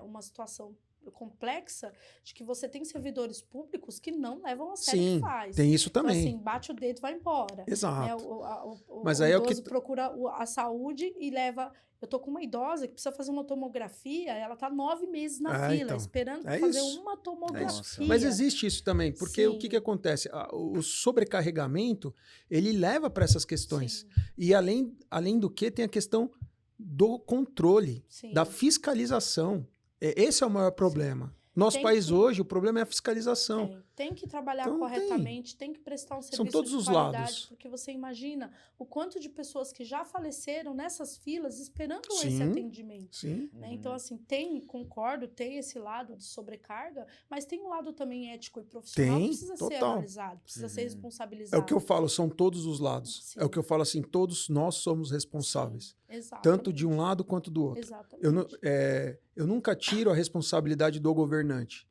uma situação complexa de que você tem servidores públicos que não levam a sério o que faz. Tem isso também. Então, assim, bate o dedo e vai embora. Exato. Né? Mas o aí idoso procura a saúde e leva... Eu tô com uma idosa que precisa fazer uma tomografia, ela tá 9 meses na fila, então, esperando pra fazer isso. uma tomografia. Mas existe isso também, porque o que acontece? O sobrecarregamento, ele leva para essas questões. Sim. E além do que, tem a questão do controle, Sim. da fiscalização. Esse é o maior problema. Nosso país hoje, o problema é a fiscalização. Tem que trabalhar Então, corretamente, tem que prestar um serviço São todos de os qualidade, lados. porque você imagina o quanto de pessoas que já faleceram nessas filas esperando Sim. esse atendimento. Sim. Né? Então, assim, concordo, tem esse lado de sobrecarga, mas tem um lado também ético e profissional que precisa ser analisado, precisa ser responsabilizado. É o que eu falo, são todos os lados. Sim. É o que eu falo assim, todos nós somos responsáveis. Sim, exatamente. Tanto de um lado quanto do outro. Exatamente. Eu nunca tiro a responsabilidade do governante.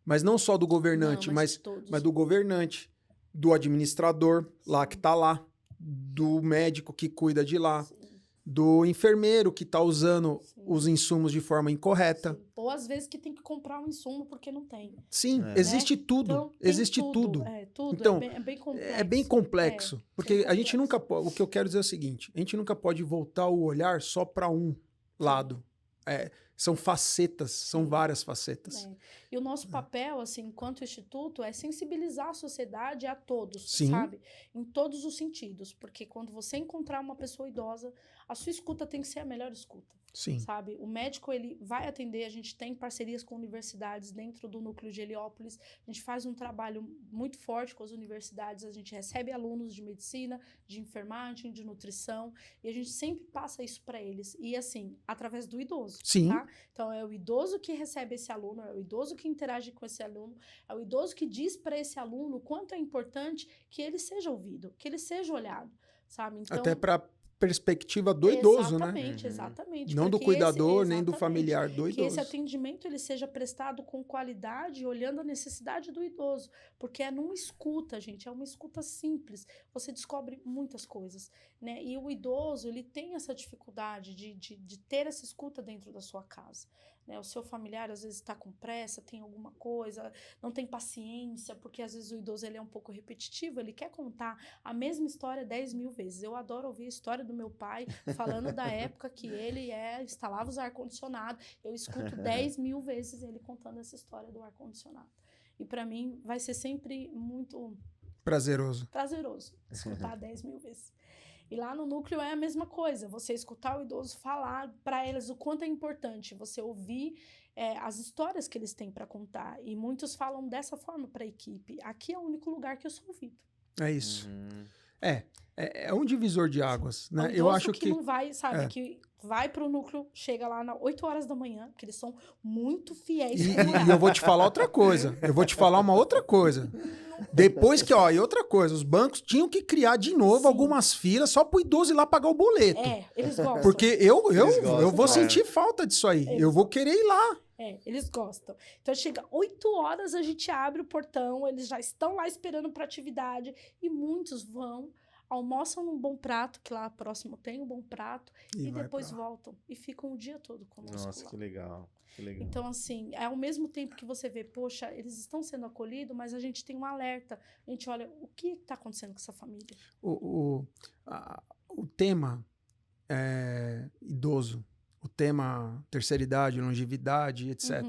Mas não só do governante, mas do governante, do administrador lá que está lá, do médico que cuida de lá, Sim. do enfermeiro que está usando os insumos de forma incorreta. Sim. Ou às vezes que tem que comprar um insumo porque não tem. Sim, existe tudo. Então, existe tudo. Tudo. Então, é bem complexo. É bem complexo. Porque bem a gente complexo. nunca pode. O que eu quero dizer é o seguinte: a gente nunca pode voltar o olhar só para um lado. São facetas, são várias facetas. E o nosso papel, assim, enquanto instituto, é sensibilizar a sociedade a todos, Sim. sabe? Em todos os sentidos. Porque quando você encontrar uma pessoa idosa, a sua escuta tem que ser a melhor escuta. Sim. Sabe? O médico, ele vai atender, a gente tem parcerias com universidades dentro do núcleo de Heliópolis, a gente faz um trabalho muito forte com as universidades, a gente recebe alunos de medicina, de enfermagem, de nutrição, e a gente sempre passa isso para eles. E assim, através do idoso, Sim. tá? Então, é o idoso que recebe esse aluno, é o idoso que interage com esse aluno, é o idoso que diz para esse aluno o quanto é importante que ele seja ouvido, que ele seja olhado, sabe? Então, Até para perspectiva do idoso, né? Exatamente, exatamente. Não do Porque cuidador, nem do exatamente, familiar do que esse idoso. atendimento ele seja prestado com qualidade, olhando a necessidade do idoso. Porque é numa escuta, gente, é uma escuta simples. Você descobre muitas coisas, né? E o idoso, ele tem essa dificuldade de ter essa escuta dentro da sua casa. Né? O seu familiar, às vezes, está com pressa, tem alguma coisa, não tem paciência, porque às vezes o idoso ele é um pouco repetitivo, ele quer contar a mesma história 10 mil vezes. Eu adoro ouvir a história do meu pai falando da época que ele instalava os ar-condicionado. Eu escuto 10 mil vezes ele contando essa história do ar-condicionado. E para mim vai ser sempre muito prazeroso escutar 10 mil vezes. E lá no núcleo é a mesma coisa, você escutar o idoso falar para eles o quanto é importante, você ouvir as histórias que eles têm para contar. E muitos falam dessa forma para a equipe. Aqui é o único lugar que eu sou ouvido. É isso. É um divisor de águas, né? O idoso Eu acho que não vai, sabe, que vai pro núcleo, chega lá às 8 horas da manhã, porque eles são muito fiéis. E eu vou te falar outra coisa. Eu vou te falar uma outra coisa. Depois que, e outra coisa, os bancos tinham que criar de novo Sim. algumas filas só pro idoso ir lá pagar o boleto. Eles gostam. Porque eu vou gostam, sentir falta disso aí. Eu vou querer ir lá. Eles gostam. Então chega 8 horas, a gente abre o portão, eles já estão lá esperando para atividade e muitos vão, almoçam num bom prato, que lá próximo tem um bom prato, e depois voltam e ficam o dia todo conosco. Nossa, lá. que legal. Que legal. Então, assim, ao mesmo tempo que você vê, poxa, eles estão sendo acolhidos, mas a gente tem um alerta. A gente olha, o que está acontecendo com essa família? O tema idoso, o tema terceira idade, longevidade, etc.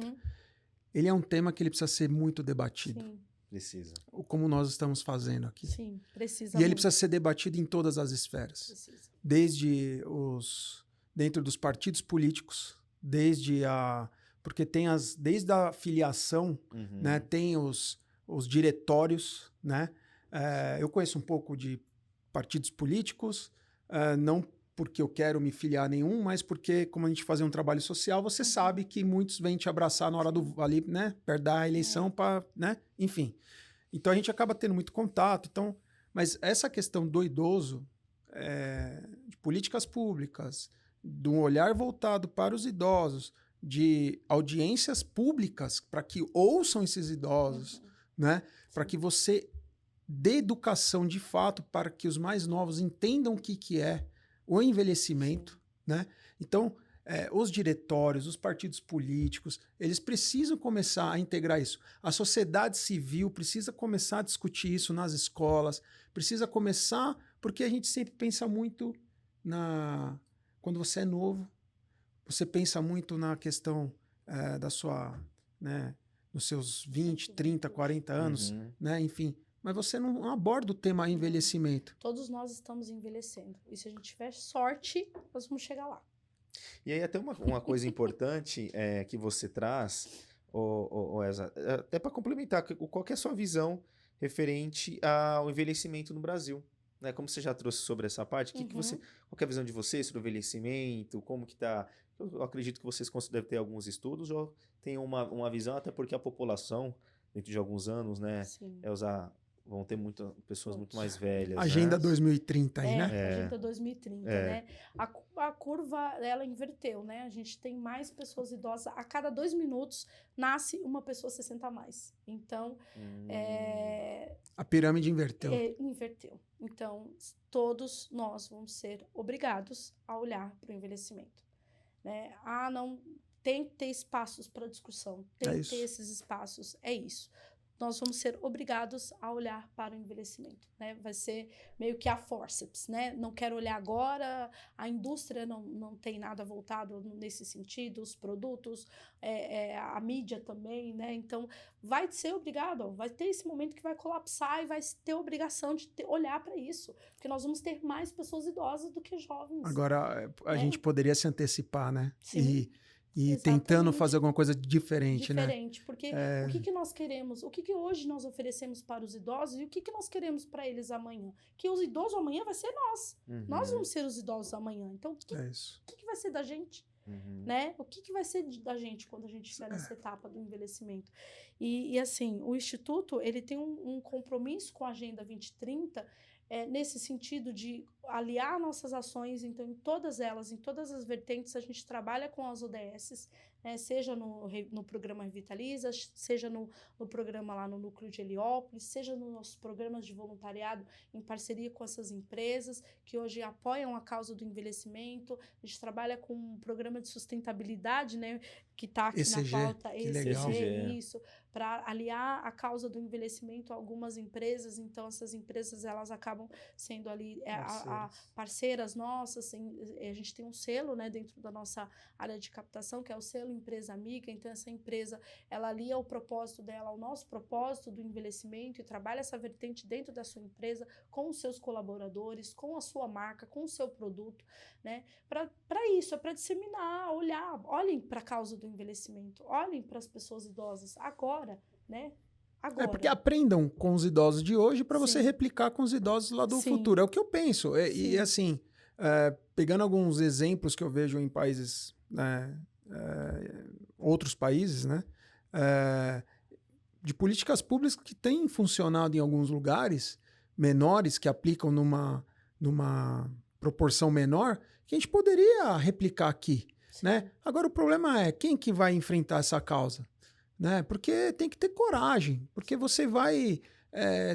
Ele é um tema que ele precisa ser muito debatido. Sim. Precisa. Como nós estamos fazendo aqui. Sim, precisa. E ele precisa ser debatido em todas as esferas. Precisa. Dentro dos partidos políticos, porque tem desde a filiação, né, tem os diretórios, né? Eu conheço um pouco de partidos políticos, não porque eu quero me filiar a nenhum, mas porque, como a gente faz um trabalho social, você sabe que muitos vêm te abraçar na hora ali, né, perto da eleição, né? Enfim. Então a gente acaba tendo muito contato. Então, mas essa questão do idoso, de políticas públicas, de um olhar voltado para os idosos, de audiências públicas para que ouçam esses idosos, né? Para que você dê educação de fato para que os mais novos entendam o que é o envelhecimento, né? Então, os diretórios, os partidos políticos, eles precisam começar a integrar isso. A sociedade civil precisa começar a discutir isso nas escolas, precisa começar, porque a gente sempre pensa muito quando você é novo, você pensa muito na questão da sua, né, nos seus 20, 30, 40 anos, né, enfim. Mas você não aborda o tema envelhecimento. Todos nós estamos envelhecendo. E se a gente tiver sorte, nós vamos chegar lá. E aí até uma coisa importante que você traz, Eza, até para complementar, qual que é a sua visão referente ao envelhecimento no Brasil? Né? Como você já trouxe sobre essa parte, qual que é a visão de vocês sobre o envelhecimento? Como que está? Eu acredito que vocês devem ter alguns estudos ou tem uma visão, até porque a população, dentro de alguns anos, né, vão ter pessoas muito mais velhas. Agenda né? 2030 aí, né? Agenda 2030, né? A curva, ela inverteu, né? A gente tem mais pessoas idosas. A cada 2 minutos, nasce uma pessoa 60 a mais. Então, a pirâmide inverteu. Inverteu. Então, todos nós vamos ser obrigados a olhar para o envelhecimento. Né? Não, tem que ter espaços para discussão. Tem que ter esses espaços. É isso. Nós vamos ser obrigados a olhar para o envelhecimento, né? Vai ser meio que a forceps, né? Não quero olhar agora, a indústria não tem nada voltado nesse sentido, os produtos, a mídia também, né? Então, vai ser obrigado, vai ter esse momento que vai colapsar e vai ter obrigação de olhar para isso, porque nós vamos ter mais pessoas idosas do que jovens. Agora, a gente poderia se antecipar, né? Sim. E tentando fazer alguma coisa diferente, né? Diferente, porque o que nós queremos, o que hoje nós oferecemos para os idosos e o que nós queremos para eles amanhã? Que os idosos amanhã vai ser nós. Nós vamos ser os idosos amanhã. Então, o que vai ser da gente? Né? O que vai ser da gente quando a gente estiver nessa etapa do envelhecimento? E assim, o Instituto, ele tem um compromisso com a Agenda 2030 nesse sentido de aliar nossas ações, então, em todas elas, em todas as vertentes, a gente trabalha com as ODSs, né, seja no programa Revitaliza, seja no programa lá no Núcleo de Heliópolis, seja nos nossos programas de voluntariado em parceria com essas empresas que hoje apoiam a causa do envelhecimento. A gente trabalha com um programa de sustentabilidade, né, que está aqui ECG, na pauta, que legal. isso, para aliar a causa do envelhecimento a algumas empresas. Então, essas empresas elas acabam sendo ali parceiras nossas. A gente tem um selo, né, dentro da nossa área de captação, que é o selo Empresa Amiga. Então, essa empresa ela alia o propósito dela ao nosso propósito do envelhecimento e trabalha essa vertente dentro da sua empresa, com os seus colaboradores, com a sua marca, com o seu produto, né? Para isso, é para disseminar, olhem para a causa do envelhecimento, olhem para as pessoas idosas agora, né? Agora. Porque aprendam com os idosos de hoje para você replicar com os idosos lá do futuro. É o que eu penso. E assim, pegando alguns exemplos que eu vejo em países, outros países, né? De políticas públicas que têm funcionado em alguns lugares menores, que aplicam numa proporção menor, que a gente poderia replicar aqui, né? Agora o problema é quem que vai enfrentar essa causa, né? Porque tem que ter coragem, porque você vai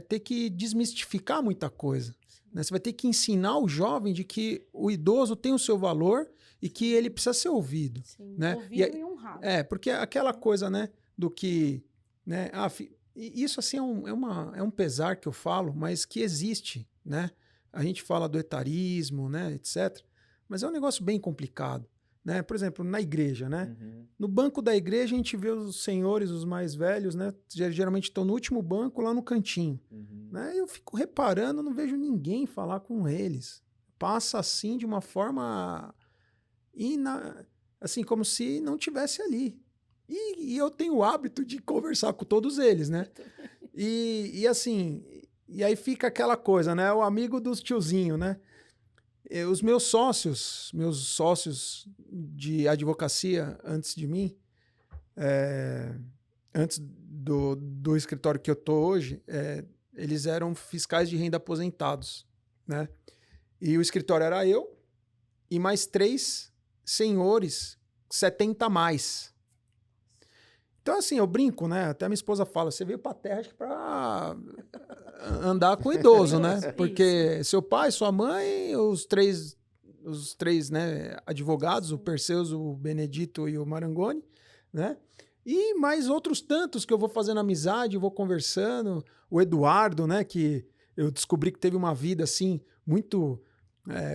ter que desmistificar muita coisa, né? Você vai ter que ensinar o jovem de que o idoso tem o seu valor e que ele precisa ser ouvido, né? Ouvido e honrado. Porque aquela coisa, né, do que, né? Isso assim é um pesar que eu falo, mas que existe, né? A gente fala do etarismo, né, etc. Mas é um negócio bem complicado, né? Por exemplo, na igreja, né? Uhum. No banco da igreja a gente vê os senhores, os mais velhos, né? Geralmente estão no último banco, lá no cantinho. Uhum. Né? Eu fico reparando, não vejo ninguém falar com eles. Passa assim de uma forma assim, como se não tivesse ali. E eu tenho o hábito de conversar com todos eles, né? E assim, e aí fica aquela coisa, né? O amigo dos tiozinhos, né? Os meus sócios de advocacia antes de mim, antes do escritório que eu tô hoje, eles eram fiscais de renda aposentados, né? E o escritório era eu e mais 3 senhores 70 a mais. Então, assim, eu brinco, né? Até minha esposa fala, você veio pra terra acho que pra andar com idoso, né? Porque seu pai, sua mãe, os três, né, advogados, o Perseus, o Benedito e o Marangoni, né? E mais outros tantos que eu vou fazendo amizade, vou conversando. O Eduardo, né? Que eu descobri que teve uma vida, assim, muito...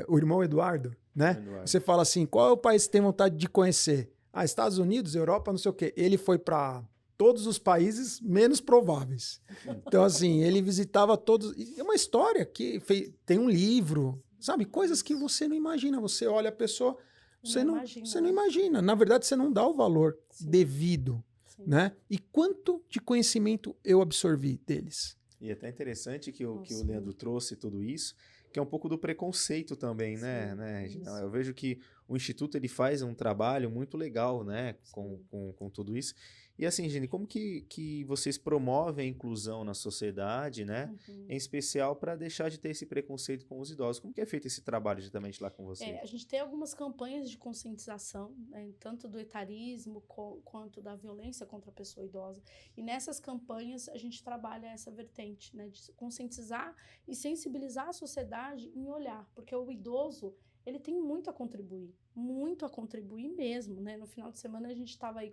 o irmão Eduardo, né? Você fala assim, qual é o país que tem vontade de conhecer? Estados Unidos, Europa, não sei o quê. Ele foi para todos os países menos prováveis. Então, assim, ele visitava todos... É uma história que tem um livro, sabe? Coisas que você não imagina. Você olha a pessoa, você não imagina. Na verdade, você não dá o valor devido, né? E quanto de conhecimento eu absorvi deles? E é até interessante que o Leandro trouxe tudo isso, que é um pouco do preconceito também, né? Eu vejo que o Instituto ele faz um trabalho muito legal, né, com tudo isso. E assim, Gini, como que vocês promovem a inclusão na sociedade, né? Em especial para deixar de ter esse preconceito com os idosos. Como que é feito esse trabalho diretamente lá com vocês? A gente tem algumas campanhas de conscientização, né, tanto do etarismo quanto da violência contra a pessoa idosa. E nessas campanhas a gente trabalha essa vertente, né, de conscientizar e sensibilizar a sociedade em olhar, porque o idoso ele tem muito a contribuir mesmo, né? No final de semana a gente estava aí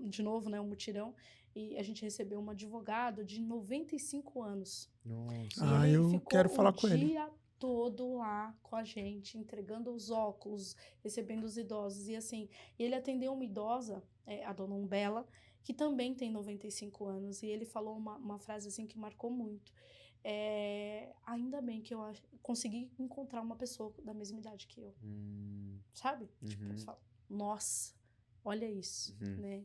de novo, né, um mutirão, e a gente recebeu um advogado de 95 anos. Nossa. Eu quero falar com ele. O dia todo lá com a gente, entregando os óculos, recebendo os idosos, e assim, ele atendeu uma idosa, a dona Umbela, que também tem 95 anos, e ele falou uma frase assim que marcou muito. Ainda bem que eu consegui encontrar uma pessoa da mesma idade que eu. Sabe? Tipo, você fala, nossa, olha isso, né?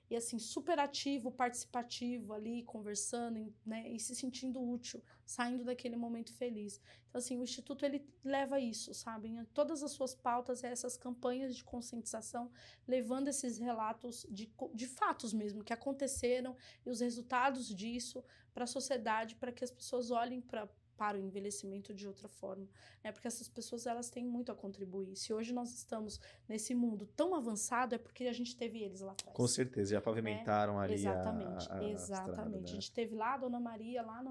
E assim, super ativo, participativo ali, conversando, né? E se sentindo útil, saindo daquele momento feliz. Então, assim, o Instituto, ele leva isso, sabe? Em todas as suas pautas, essas campanhas de conscientização, levando esses relatos de fatos mesmo, que aconteceram, e os resultados disso para a sociedade, para que as pessoas olhem para para o envelhecimento de outra forma, né? Porque essas pessoas, elas têm muito a contribuir. Se hoje nós estamos nesse mundo tão avançado, é porque a gente teve eles lá atrás. Com certeza, já pavimentaram ali Exatamente, a exatamente. estrada, né? A gente teve lá a Dona Maria, lá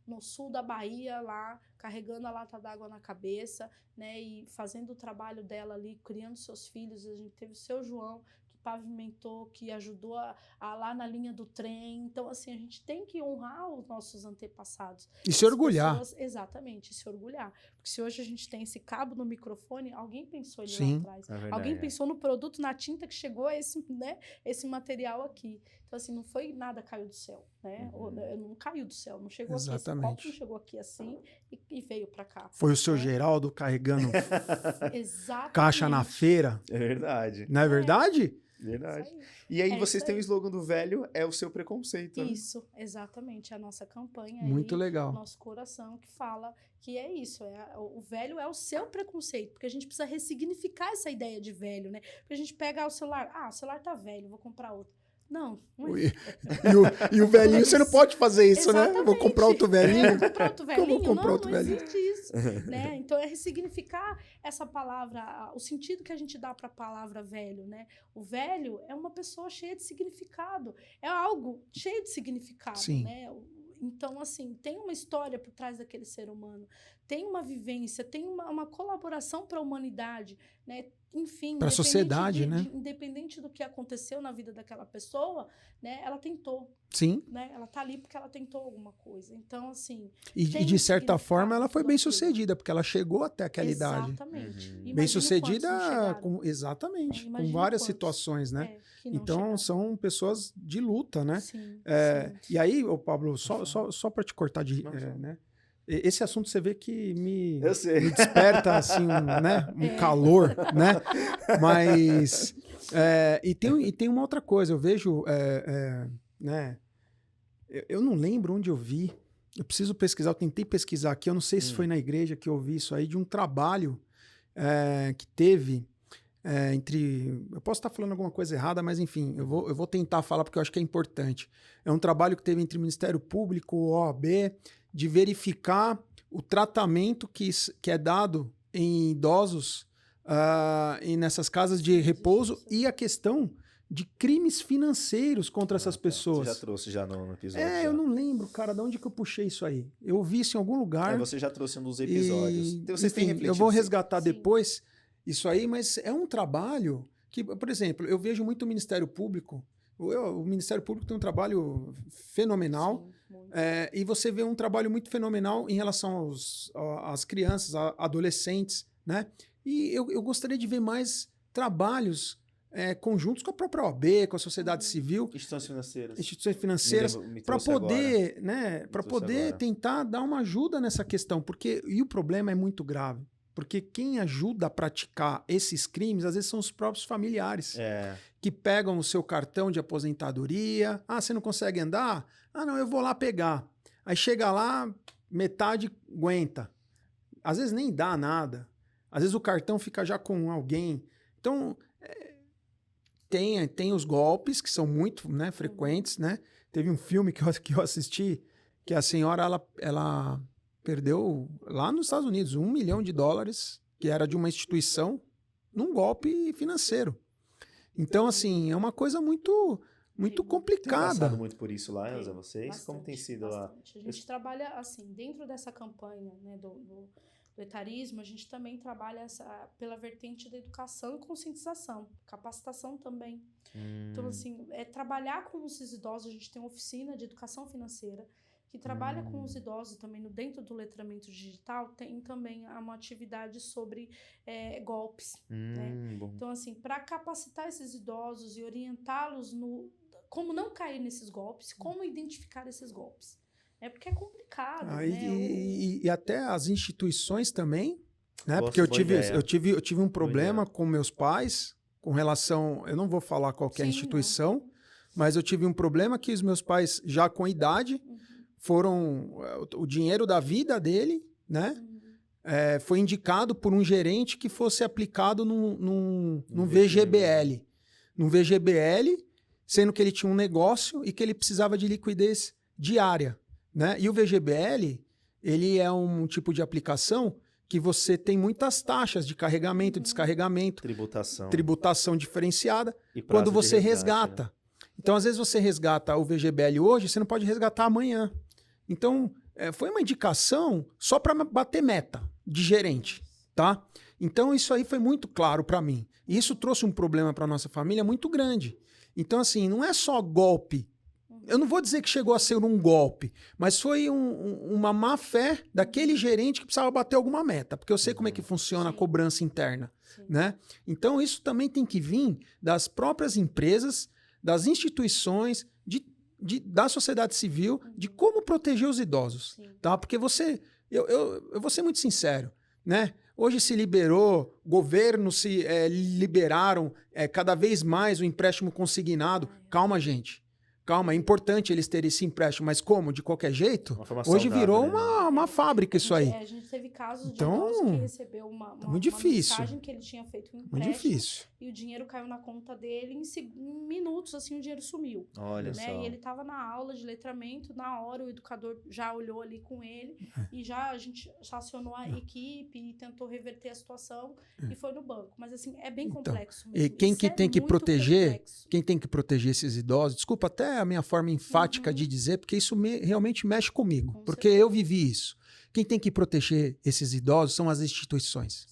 no sul da Bahia, lá carregando a lata d'água na cabeça, né? E fazendo o trabalho dela ali, criando seus filhos. A gente teve o seu João, que pavimentou, que ajudou lá na linha do trem. Então, assim, a gente tem que honrar os nossos antepassados. E se orgulhar. Exatamente, se orgulhar. Porque se hoje a gente tem esse cabo no microfone, alguém pensou ali Sim. lá atrás. É verdade, Alguém pensou no produto, na tinta que chegou a esse material aqui. Então, assim, não foi nada caiu do céu, né? Não caiu do céu, não chegou aqui. Esse copo não chegou aqui assim e veio para cá. Foi o seu Geraldo carregando Exatamente. caixa na feira. É verdade. Não é verdade? Verdade. Isso aí. E aí É vocês isso têm aí. o slogan do velho, é o seu preconceito. Né? Isso, exatamente. A nossa campanha Muito aí, legal. nosso coração, que fala que é isso. O velho é o seu preconceito. Porque a gente precisa ressignificar essa ideia de velho, né? Porque a gente pega o celular. Ah, o celular tá velho, vou comprar outro. Não, não é. E o velhinho, você não pode fazer isso, né? Vou comprar outro velhinho. Vou comprar outro velhinho? Como comprar outro não velhinho? existe isso. Né? Então, é ressignificar essa palavra, o sentido que a gente dá para a palavra velho. Né? O velho é uma pessoa cheia de significado. É algo cheio de significado. Sim. Né? Então, assim, tem uma história por trás daquele ser humano, tem uma vivência, tem uma colaboração para a humanidade, né? Enfim, para a sociedade, né? Independente do que aconteceu na vida daquela pessoa, né? Ela tentou. Sim. Né? Ela tá ali porque ela tentou alguma coisa. Então, assim... E de certa forma, ela foi bem sucedida, porque ela chegou até aquela idade. Exatamente. Bem sucedida, exatamente, com várias situações, né? Então, são pessoas de luta, né? Sim, E aí, Pablo, só para te cortar né? Esse assunto você vê que me desperta assim, né? Um calor, né? Mas e tem uma outra coisa, eu vejo, né? Eu não lembro onde eu vi. Eu preciso pesquisar, eu tentei pesquisar aqui, eu não sei se foi na igreja que eu vi isso aí, de um trabalho que teve entre... Eu posso estar falando alguma coisa errada, mas enfim, eu vou tentar falar porque eu acho que é importante. É um trabalho que teve entre o Ministério Público, o OAB, de verificar o tratamento que é dado em idosos e nessas casas de repouso e a questão de crimes financeiros contra essas pessoas. Você já trouxe no episódio. Eu não lembro, cara, de onde que eu puxei isso aí. Eu vi isso em algum lugar. Você já trouxe um dos episódios. Então, vocês têm refletido. Eu vou resgatar depois isso aí, mas é um trabalho que, por exemplo, eu vejo muito o Ministério Público. O Ministério Público tem um trabalho fenomenal. Sim, e você vê um trabalho muito fenomenal em relação às crianças, adolescentes, né? E eu gostaria de ver mais trabalhos conjuntos com a própria OAB, com a sociedade civil. Instituições financeiras. Para poder, né, para poder tentar dar uma ajuda nessa questão. E o problema é muito grave. Porque quem ajuda a praticar esses crimes, às vezes, são os próprios familiares. Que pegam o seu cartão de aposentadoria. Ah, você não consegue andar? Ah, não, eu vou lá pegar. Aí chega lá, metade aguenta. Às vezes nem dá nada. Às vezes o cartão fica já com alguém. Então, tem os golpes, que são muito, né, frequentes, né? Teve um filme que eu assisti, que a senhora, ela perdeu lá nos Estados Unidos $1 milhão, que era de uma instituição, num golpe financeiro. Então, assim, é uma coisa muito complicada. Tem passado muito por isso lá, Elza, vocês? Bastante, como tem sido bastante. lá? A gente trabalha, assim, dentro dessa campanha, né, do etarismo, a gente também trabalha pela vertente da educação e conscientização, capacitação também. Então, assim, trabalhar com esses idosos, a gente tem uma oficina de educação financeira, que trabalha com os idosos também dentro do letramento digital, tem também uma atividade sobre golpes. Né? Então, assim, para capacitar esses idosos e orientá-los como não cair nesses golpes, como identificar esses golpes. Porque é complicado. Né? E até as instituições também, né? Porque eu tive um problema com meus pais, com relação... Eu não vou falar qual que é a instituição, mas eu tive um problema que os meus pais, já com idade... o dinheiro da vida dele, né? Foi indicado por um gerente que fosse aplicado num VGBL. Num VGBL, sendo que ele tinha um negócio e que ele precisava de liquidez diária, né? E o VGBL, ele é um tipo de aplicação que você tem muitas taxas de carregamento, descarregamento, tributação diferenciada, E quando prazo de você resgate, resgata. né? Então, às vezes, você resgata o VGBL hoje, você não pode resgatar amanhã. Então, foi uma indicação só para bater meta de gerente, tá? Então, isso aí foi muito claro para mim. E isso trouxe um problema para nossa família muito grande. Então, assim, não é só golpe. Eu não vou dizer que chegou a ser um golpe, mas foi uma má fé daquele gerente que precisava bater alguma meta, porque eu sei como é que funciona a cobrança interna, né? Então, isso também tem que vir das próprias empresas, das instituições, da sociedade civil, de como proteger os idosos, tá? Porque eu vou ser muito sincero, né? Hoje se liberou, governos liberaram cada vez mais o empréstimo consignado. Calma, gente. Calma, é importante eles terem esse empréstimo, mas como? De qualquer jeito? Hoje virou uma fábrica isso aí. A gente teve casos de Então, idosos que recebeu uma mensagem que ele tinha feito um empréstimo. Muito difícil. E o dinheiro caiu na conta dele em minutos, assim, o dinheiro sumiu. Olha só. E ele estava na aula de letramento, na hora o educador já olhou ali com ele e a gente acionou a equipe e tentou reverter a situação e foi no banco. Mas assim, é bem complexo mesmo. E quem que tem que proteger, quem tem que proteger esses idosos, desculpa até a minha forma enfática de dizer, porque isso realmente mexe comigo, porque eu vivi isso. Quem tem que proteger esses idosos são as instituições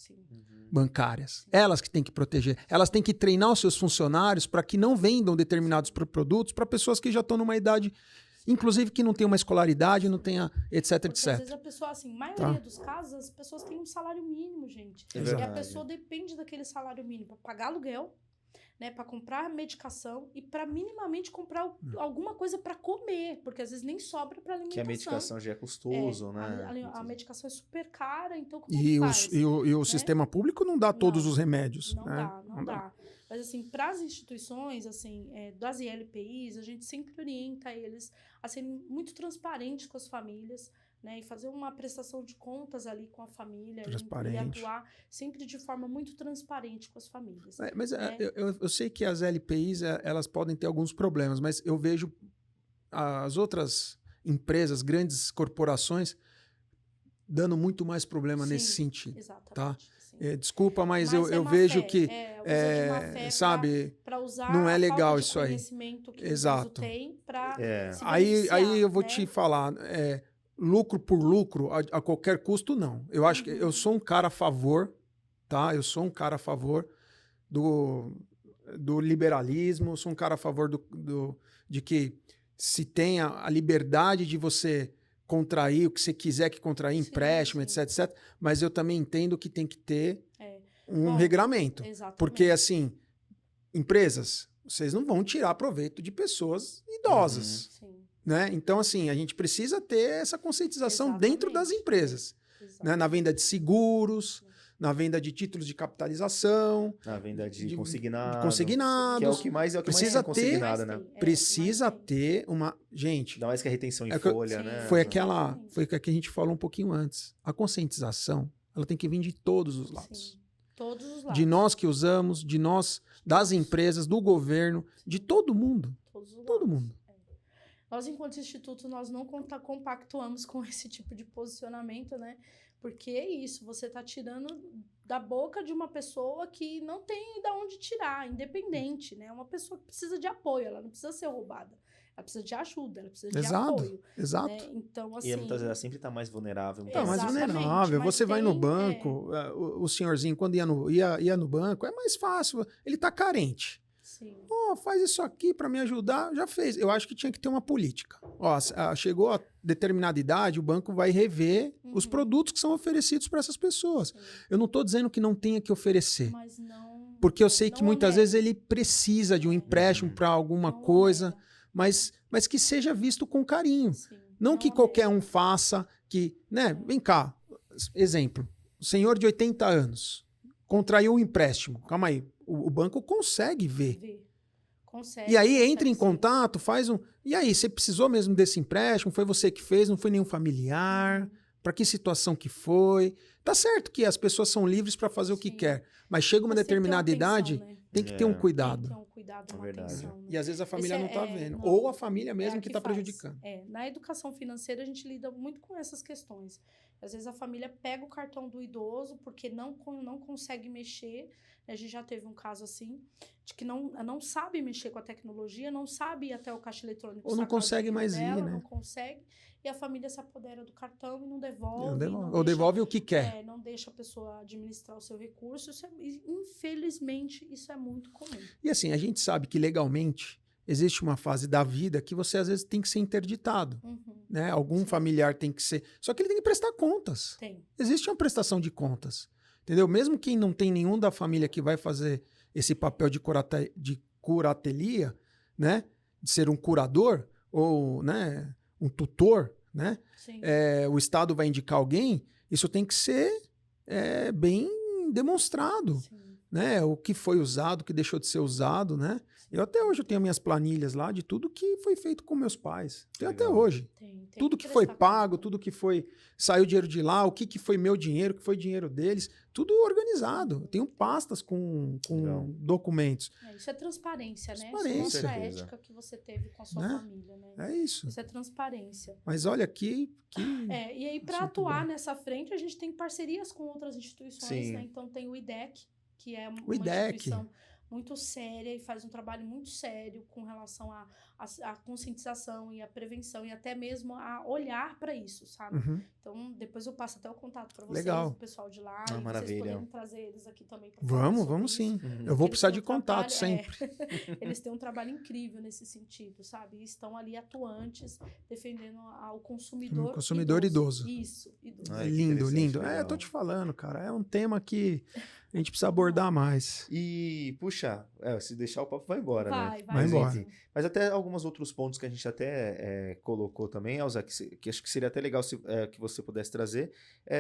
bancárias. Elas que têm que proteger. Elas têm que treinar os seus funcionários para que não vendam determinados produtos para pessoas que já estão numa idade, inclusive que não tem uma escolaridade, não tenha etc, Porque etc. Às vezes a pessoa, assim, maioria dos casos, as pessoas têm um salário mínimo, gente. É e a pessoa depende daquele salário mínimo para pagar aluguel, né, para comprar medicação e para minimamente comprar alguma coisa para comer, porque às vezes nem sobra para alimentação. Que a medicação já é custoso, né? A medicação é super cara, então como E faz? o sistema público não dá todos os remédios. Não dá, não dá. Mas assim, para as instituições, assim, das ILPIs, a gente sempre orienta eles a serem muito transparentes com as famílias, né, e fazer uma prestação de contas ali com a família e atuar sempre de forma muito transparente com as famílias. Mas eu sei que as LPIs elas podem ter alguns problemas, mas eu vejo as outras empresas, grandes corporações, dando muito mais problema nesse sentido. Exatamente. Tá? Desculpa, mas eu vejo que sabe, pra usar não é legal a isso aí. Que Exato. O tem pra aí eu vou te falar, lucro por lucro, a qualquer custo, não. Eu acho que eu sou um cara a favor, tá? Eu sou um cara a favor do liberalismo, eu sou um cara a favor de que se tenha a liberdade de você contrair o que você quiser que contrair, empréstimo, etc, etc. Mas eu também entendo que tem que ter um regramento. Exatamente. Porque, assim, empresas, vocês não vão tirar proveito de pessoas idosas. Né? Então, assim, a gente precisa ter essa conscientização dentro das empresas. Né? Na venda de seguros, na venda de títulos de capitalização, na venda de consignados. Que é o que mais precisa consignado, né? Precisa ter uma... Gente... Ainda mais que a retenção em folha, né? Foi o que a gente falou um pouquinho antes. A conscientização, ela tem que vir de todos os lados. Sim. Todos os lados. De nós que usamos, de nós, das empresas, do governo, de todo mundo. Todo mundo. Nós, enquanto instituto, nós não compactuamos com esse tipo de posicionamento, né? Porque é isso, você está tirando da boca de uma pessoa que não tem de onde tirar, independente, né? Uma pessoa que precisa de apoio, ela não precisa ser roubada. Ela precisa de ajuda, ela precisa de apoio. Exato. Né? Então, assim... E muitas vezes ela sempre está mais vulnerável. Mais vulnerável. Você vai no banco, o senhorzinho, quando ia no banco, é mais fácil. Ele está carente. Sim. Faz isso aqui para me ajudar, já fez. Eu acho que tinha que ter uma política. Chegou a determinada idade, o banco vai rever os produtos que são oferecidos para essas pessoas. Sim. Eu não estou dizendo que não tenha que oferecer. Mas não, porque eu sei que muitas vezes ele precisa de um empréstimo para alguma coisa, mas que seja visto com carinho. Sim. Não que qualquer um faça, né? Vem cá, exemplo. O senhor de 80 anos contraiu um empréstimo. Calma aí. O banco consegue ver. Consegue. E aí entra em contato, faz um... E aí, você precisou mesmo desse empréstimo? Foi você que fez? Não foi nenhum familiar? Para que situação que foi? Tá certo que as pessoas são livres para fazer o que quer, mas chega uma determinada idade, tem que ter um cuidado. dado uma verdade. atenção. Né? E às vezes a família não está vendo. não, Ou a família é mesmo a que está faz. prejudicando. Na educação financeira, a gente lida muito com essas questões. Às vezes a família pega o cartão do idoso porque não consegue mexer. A gente já teve um caso assim, de que não sabe mexer com a tecnologia, não sabe ir até o caixa eletrônico. Ou não sacar o consegue dinheiro mais ir, dela, né? Não consegue. E a família se apodera do cartão e não devolve. Ou deixa, devolve o que quer. não deixa a pessoa administrar o seu recurso. Infelizmente, isso é muito comum. E assim, a gente sabe que legalmente existe uma fase da vida que você às vezes tem que ser interditado. Uhum. Né? Algum familiar tem que ser. Só que ele tem que prestar contas. Tem. Existe uma prestação de contas. Entendeu? Mesmo quem não tem nenhum da família que vai fazer esse papel de curatelia, né? De ser um curador ou, né? Um tutor, né? Sim. O Estado vai indicar alguém, isso tem que ser bem demonstrado. Sim. Né? O que foi usado, o que deixou de ser usado, né? Eu até hoje eu tenho minhas planilhas lá de tudo que foi feito com meus pais. Tenho até hoje. Tem Tudo que foi pago, tudo que foi... Saiu dinheiro de lá, o que foi meu dinheiro, o que foi dinheiro deles. Tudo organizado. Eu tenho pastas com documentos. Isso é transparência, né? Transparência. Isso mostra a ética que você teve com a sua família, né? É isso. Isso é transparência. Mas olha aqui... E aí, para atuar nessa frente, a gente tem parcerias com outras instituições, né? Então, tem o IDEC, que é uma instituição muito séria e faz um trabalho muito sério com relação à conscientização e à prevenção e até mesmo a olhar para isso, sabe? Uhum. Então, depois eu passo até o contato para vocês, Legal. o pessoal de lá, e maravilha. vocês poderem trazer eles aqui também para Vamos sim. Eu vou precisar de contato sempre. Eles têm um trabalho incrível nesse sentido, sabe? E estão ali atuantes, defendendo o consumidor, idoso. Isso, idoso. Ai, lindo. legal. Eu tô te falando, cara. É um tema que a gente precisa abordar mais. E, puxa, se deixar o papo vai embora, né? Vai embora. Enfim, mas até alguns outros pontos que a gente até colocou também, Elza, que acho que seria até legal que você pudesse trazer,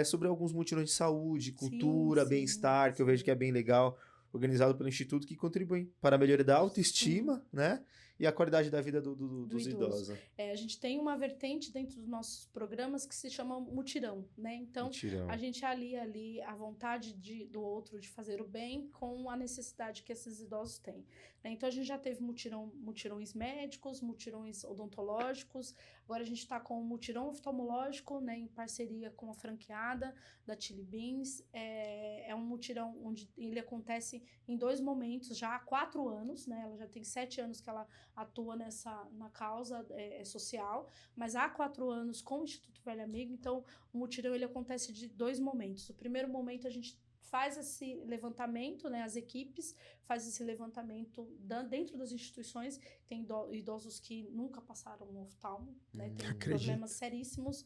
sobre alguns mutirões de saúde, cultura, bem-estar, que eu vejo que é bem legal, organizado pelo Instituto, que contribuem para a melhoria da autoestima, né? E a qualidade da vida dos idosos. A gente tem uma vertente dentro dos nossos programas que se chama mutirão, né? Então, a gente alia ali a vontade do outro de fazer o bem com a necessidade que esses idosos têm. Né? Então, a gente já teve mutirões médicos, mutirões odontológicos. Agora, a gente está com o mutirão oftalmológico, né? Em parceria com a franqueada da Chili Beans. É um mutirão onde ele acontece em 2 momentos, já há 4 anos, né? Ela já tem 7 anos que ela atua na causa social, mas há 4 anos com o Instituto Velho Amigo. Então, o mutirão ele acontece de 2 momentos. O primeiro momento a gente faz esse levantamento, né, as equipes faz esse levantamento dentro das instituições. Tem idosos que nunca passaram no oftalmo, né, tem problemas seríssimos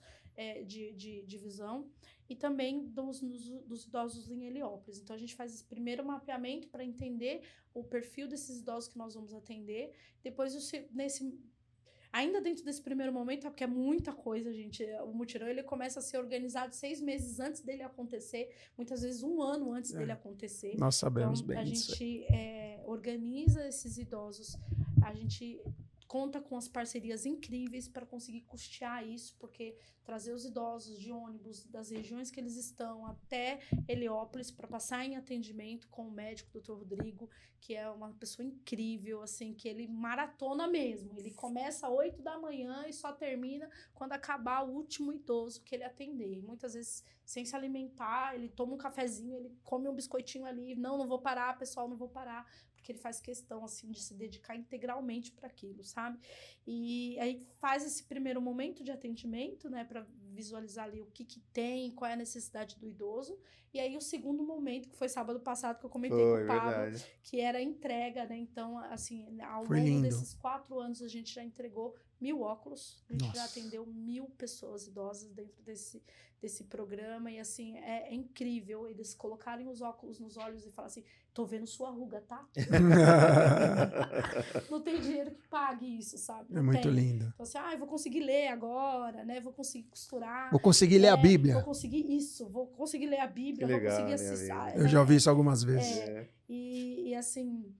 de visão, e também dos idosos em Heliópolis. Então, a gente faz esse primeiro mapeamento para entender o perfil desses idosos que nós vamos atender. Depois, ainda dentro desse primeiro momento, porque é muita coisa, gente, o mutirão ele começa a ser organizado 6 meses antes dele acontecer, muitas vezes 1 ano antes dele acontecer. Nós sabemos então, bem disso. A gente organiza esses idosos, a gente conta com as parcerias incríveis para conseguir custear isso, porque trazer os idosos de ônibus das regiões que eles estão até Heliópolis para passar em atendimento com o médico, Dr. Rodrigo, que é uma pessoa incrível, assim, que ele maratona mesmo. Ele começa às 8 da manhã e só termina quando acabar o último idoso que ele atender. E muitas vezes, sem se alimentar, ele toma um cafezinho, ele come um biscoitinho ali, não vou parar, pessoal, não vou parar, porque ele faz questão, assim, de se dedicar integralmente para aquilo, sabe? E aí faz esse primeiro momento de atendimento, né, para visualizar ali o que tem, qual é a necessidade do idoso. E aí o segundo momento, que foi sábado passado, que eu comentei com o Pablo, que era a entrega, né? Então, assim, ao longo desses 4 anos, a gente já entregou 1000 óculos, a gente já atendeu 1000 pessoas idosas dentro desse programa, e assim, é incrível eles colocarem os óculos nos olhos e falar assim, tô vendo sua ruga, tá? Não tem dinheiro que pague isso, sabe? Não muito lindo. Então assim, eu vou conseguir ler agora, né? Vou conseguir costurar. Vou conseguir ler a Bíblia. Vou conseguir ler a Bíblia, vou conseguir assistir. Eu já ouvi isso algumas vezes. E assim...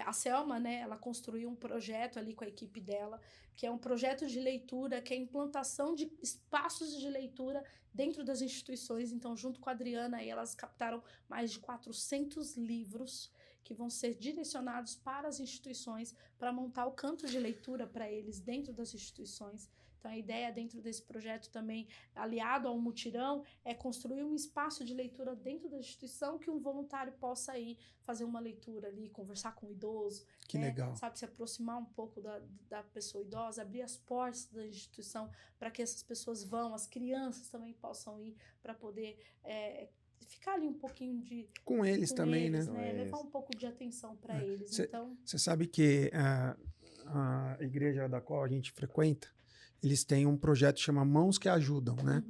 a Selma, né, ela construiu um projeto ali com a equipe dela, que é um projeto de leitura, que é a implantação de espaços de leitura dentro das instituições. Então, junto com a Adriana, aí, elas captaram mais de 400 livros que vão ser direcionados para as instituições, para montar o canto de leitura para eles dentro das instituições. Então, a ideia dentro desse projeto também, aliado ao mutirão, é construir um espaço de leitura dentro da instituição que um voluntário possa ir fazer uma leitura ali, conversar com o idoso. Que legal. Sabe, se aproximar um pouco da pessoa idosa, abrir as portas da instituição para que essas pessoas vão, as crianças também possam ir para poder ficar ali um pouquinho com eles também, eles, né? Levar um pouco de atenção para eles. Então, você sabe que a igreja da qual a gente frequenta, eles têm um projeto que chama Mãos que Ajudam, né?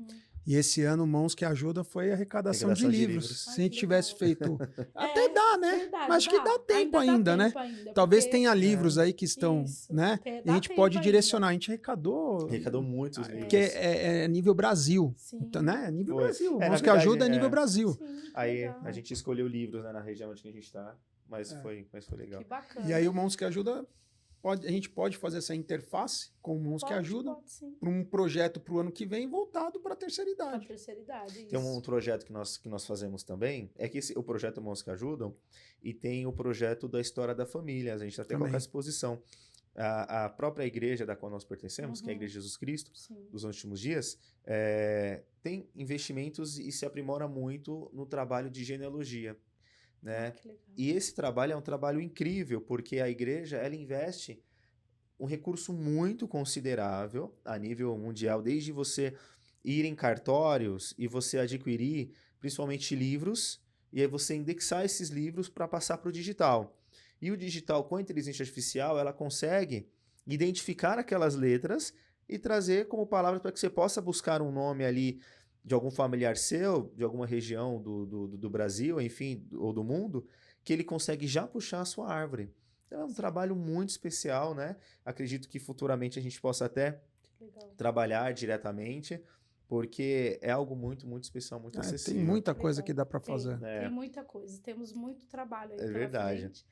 E esse ano, Mãos que Ajudam foi arrecadação de livros. Se a gente tivesse feito... Até dá, né? Verdade, mas acho que dá tempo ainda, né? Talvez tenha livros aí que estão, né? E a gente pode direcionar. A gente arrecadou muitos livros. Porque é nível Brasil. Então, né? É nível Brasil. Mãos que Ajudam é nível Brasil. Sim, aí a gente escolheu livros, né, na região onde a gente está, mas foi legal. Que bacana. E aí o Mãos que Ajudam... a gente pode fazer essa interface com Mãos que Ajudam para um projeto para o ano que vem voltado para a terceira idade. Tem um projeto que nós fazemos também, o projeto Mãos que Ajudam, e tem o projeto da História da Família. A gente até coloca à disposição. A própria igreja da qual nós pertencemos, que é a Igreja de Jesus Cristo, dos últimos dias, tem investimentos e se aprimora muito no trabalho de genealogia. Né? E esse trabalho é um trabalho incrível, porque a igreja ela investe um recurso muito considerável a nível mundial, desde você ir em cartórios e você adquirir principalmente livros, e aí você indexar esses livros para passar para o digital. E o digital, com a inteligência artificial, ela consegue identificar aquelas letras e trazer como palavras para que você possa buscar um nome ali de algum familiar seu, de alguma região do Brasil, enfim, ou do mundo, que ele consegue já puxar a sua árvore. Então é um trabalho muito especial, né? Acredito que futuramente a gente possa até trabalhar diretamente, porque é algo muito, muito especial, muito acessível. Tem muita coisa que dá para fazer. Tem muita coisa, temos muito trabalho aí pela verdade. Frente.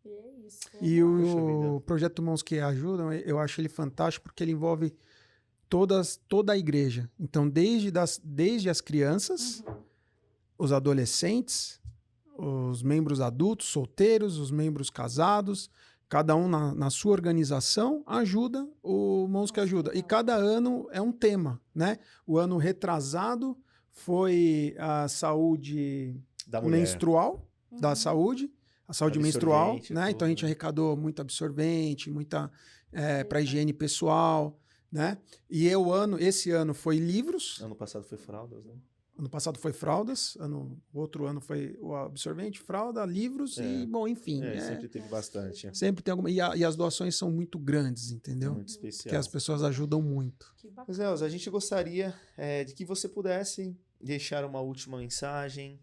E é isso. E o projeto Mãos que Ajudam, eu acho ele fantástico, porque ele envolve toda a igreja. Então, desde as crianças, os adolescentes, os membros adultos, solteiros, os membros casados, cada um na sua organização ajuda o Mãos que Ajudam. E cada ano é um tema, né? O ano retrasado foi a saúde menstrual, da saúde, a saúde menstrual, né? Tudo, então a gente arrecadou muito absorvente, muita para higiene pessoal, né? E esse ano foi livros. Ano passado foi fraldas, né? Ano passado foi fraldas, outro ano foi o absorvente, fralda, livros e, bom, enfim. Sempre teve bastante. Sempre tem alguma. E as doações são muito grandes, entendeu? Muito especial. Que as pessoas ajudam muito. Mas, Elza, a gente gostaria de que você pudesse deixar uma última mensagem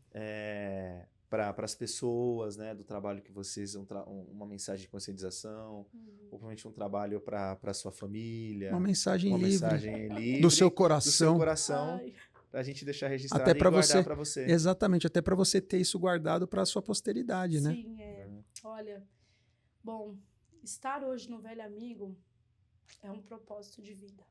para as pessoas, né, do trabalho que vocês, uma mensagem de conscientização, ou provavelmente um trabalho para a sua família. Uma mensagem livre. Mensagem livre. Do seu coração. Do seu coração. Para a gente deixar registrado até e guardar para você. Exatamente, até para você ter isso guardado para a sua posteridade, né? Sim, olha, bom, estar hoje no Velho Amigo é um propósito de vida.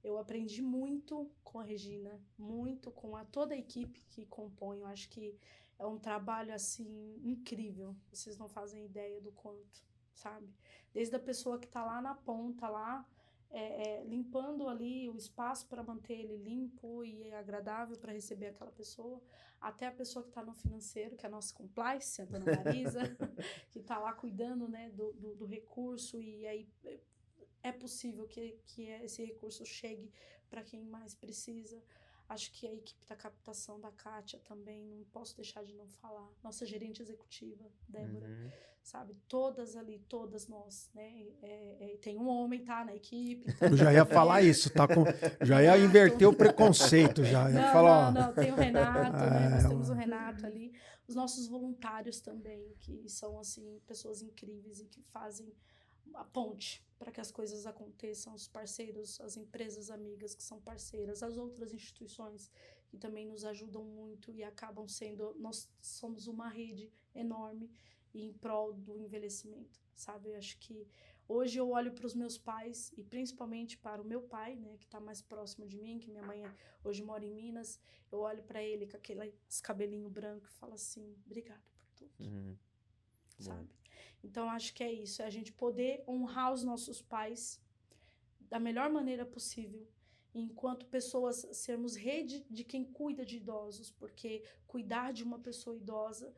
Eu aprendi muito com a Regina, muito com toda a equipe que compõe. Eu acho que é um trabalho, assim, incrível. Vocês não fazem ideia do quanto, sabe? Desde a pessoa que está lá na ponta, lá, limpando ali o espaço para manter ele limpo e agradável para receber aquela pessoa, até a pessoa que está no financeiro, que é a nossa compliance, a dona Marisa, que está lá cuidando, né, do recurso, e aí é possível que esse recurso chegue para quem mais precisa. Acho que a equipe da captação da Kátia também, não posso deixar de não falar. Nossa gerente executiva, Débora, sabe? Todas ali, todas nós, né? Tem um homem, tá, na equipe. Então, eu já ia falar isso, tá? Já ia inverter o preconceito, já. Não, tem o Renato, né? Nós temos o Renato ali. Os nossos voluntários também, que são, assim, pessoas incríveis e que fazem a ponte para que as coisas aconteçam, os parceiros, as empresas amigas que são parceiras, as outras instituições que também nos ajudam muito e acabam sendo, nós somos uma rede enorme em prol do envelhecimento, sabe? Eu acho que hoje eu olho para os meus pais e principalmente para o meu pai, né, que está mais próximo de mim, que minha mãe hoje mora em Minas, eu olho para ele com aquele cabelinho branco e falo assim, obrigado por instituto, Bom. sabe? Então, acho que é isso, é a gente poder honrar os nossos pais da melhor maneira possível, enquanto pessoas sermos rede de quem cuida de idosos, porque cuidar de uma pessoa idosa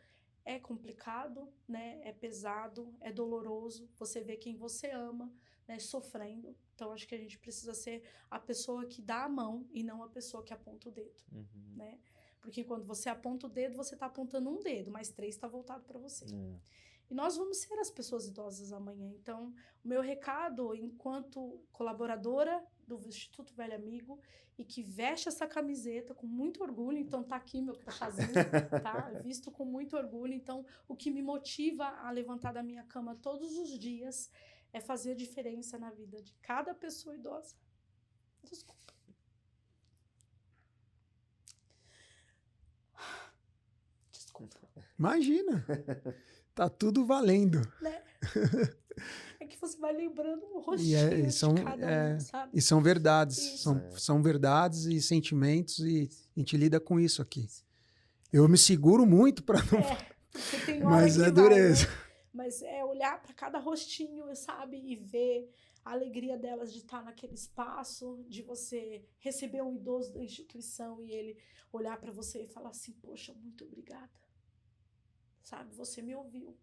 é complicado, né? É pesado, é doloroso, você vê quem você ama, né, sofrendo. Então, acho que a gente precisa ser a pessoa que dá a mão e não a pessoa que aponta o dedo, né? Porque quando você aponta o dedo, você está apontando um dedo, mas 3 está voltado para você. E nós vamos ser as pessoas idosas amanhã. Então, o meu recado, enquanto colaboradora do Instituto Velho Amigo, e que veste essa camiseta com muito orgulho, então tá aqui meu crachazinho, tá? Visto com muito orgulho. Então, o que me motiva a levantar da minha cama todos os dias é fazer diferença na vida de cada pessoa idosa. Desculpa. Imagina. Tá tudo valendo. Né? É que você vai lembrando o rostinho de cada um, sabe? E são verdades. Isso. São verdades e sentimentos e a gente lida com isso aqui. Eu me seguro muito para não... Porque tem hora Mas que é dureza. vai, né? Mas é olhar para cada rostinho, sabe? E ver a alegria delas de estar naquele espaço, de você receber um idoso da instituição e ele olhar para você e falar assim, poxa, muito obrigada. Sabe? Você me ouviu.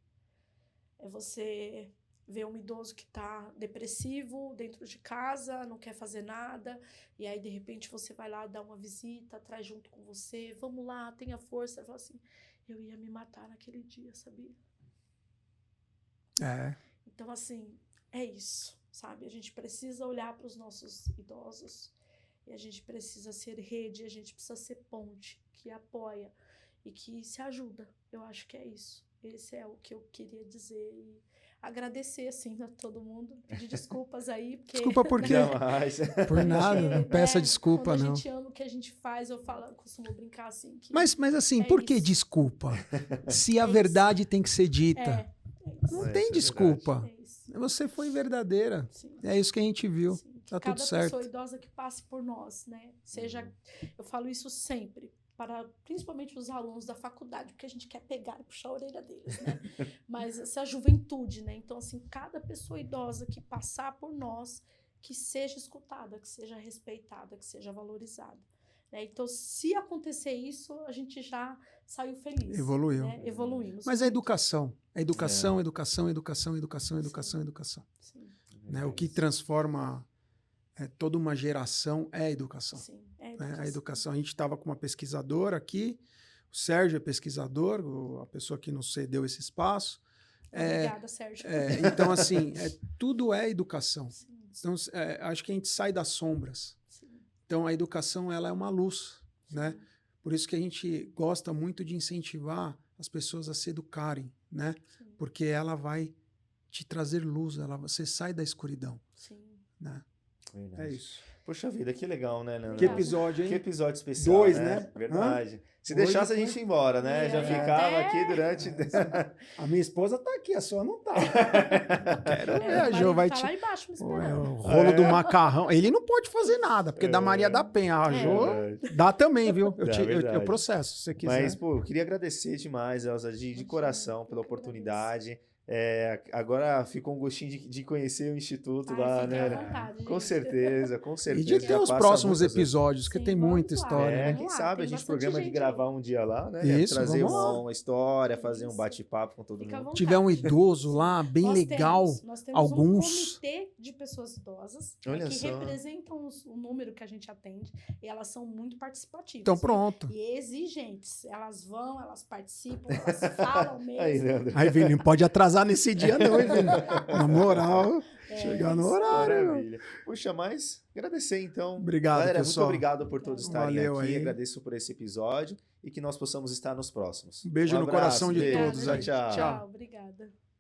É você ver um idoso que está depressivo dentro de casa, não quer fazer nada, e aí de repente você vai lá dar uma visita, traz junto com você, vamos lá, tenha força. Ele fala assim, eu ia me matar naquele dia, sabia? Então, assim, é isso, sabe? A gente precisa olhar para os nossos idosos e a gente precisa ser rede, a gente precisa ser ponte que apoia e que se ajuda. Eu acho que é isso. Esse é o que eu queria dizer e agradecer, assim, a todo mundo. Pedir desculpas aí, porque... Desculpa por quê? Jamais. Por nada, não peça desculpa, quando não. a gente ama o que a gente faz, eu costumo brincar assim que... Mas assim, é por que isso. desculpa? Se a É verdade tem que ser dita. É isso. Não Isso tem é desculpa. É isso. Você foi verdadeira. Sim. É isso que a gente viu. Sim, que Tá cada tudo certo. pessoa idosa que passe por nós, né? Seja, eu falo isso sempre, para principalmente os alunos da faculdade, porque a gente quer pegar e puxar a orelha deles, né? Mas essa juventude, né? Então, assim, cada pessoa idosa que passar por nós, que seja escutada, que seja respeitada, que seja valorizada. Né? Então, se acontecer isso, a gente já saiu feliz. Evoluiu. Né? Evoluímos. Mas é muito. educação. É educação, educação, educação, educação, educação, educação. Sim, Né? O que transforma toda uma geração é a educação. sim. É Né? A educação. A gente estava com uma pesquisadora aqui, o Sérgio é pesquisador, a pessoa que nos cedeu esse espaço. Obrigada, Sérgio. Então, assim, tudo é educação. Sim, Então, acho que a gente sai das sombras. sim. Então, a educação ela é uma luz, né? Por isso que a gente gosta muito de incentivar as pessoas a se educarem, né? Sim. Porque ela vai te trazer luz, você sai da escuridão, Sim. né? Verdade. É isso. Poxa vida, que legal, né, Leandro? Que episódio, hein? Que episódio especial, 2, né? né? Verdade. Se Hoje deixasse, a foi- gente ia embora, né? E Já aí ficava até- aqui durante... A minha esposa tá aqui, a sua não tá. Quero ver, É, a o Jo marido vai tá te... lá embaixo me O esperando. rolo do macarrão. Ele não pode fazer nada, porque da Maria da Penha. A Jo dá também, viu? Eu verdade. processo, se você quiser. Mas, pô, eu queria agradecer demais, Elza, de coração, pela oportunidade. Agora ficou um gostinho de conhecer o Instituto Ai, lá, fiquem à né? vontade, Com gente. certeza, com E certeza. de ter Já os passa próximos muitas vezes. episódios, porque Sim, tem vamos muita lá. história, né? Quem Vamos lá, sabe a tem gente bastante programa de gente gravar um dia lá, né? Isso, Trazer vamos lá. uma história, fazer um Isso. bate-papo com todo Fica à mundo. vontade. Tiver um idoso lá, bem Nós legal. Nós temos alguns- um comitê de pessoas idosas, né, Olha que só. representam o número que a gente atende, e elas são muito participativas. Então pronto. E exigentes. Elas vão, elas participam, elas falam mesmo. Aí, Leandro. Aí, Vini, não pode atrasar nesse dia não, hein, Vini? Na moral, É, chegar no isso. horário. Maravilha. Puxa, mas agradecer então. Obrigado, Galera, muito pessoal. obrigado por todos estarem Valeu aqui. aí. Agradeço por esse episódio e que nós possamos estar nos próximos. Um beijo no abraço, coração de beijo. todos aí. Tchau, tchau. Tchau, obrigada.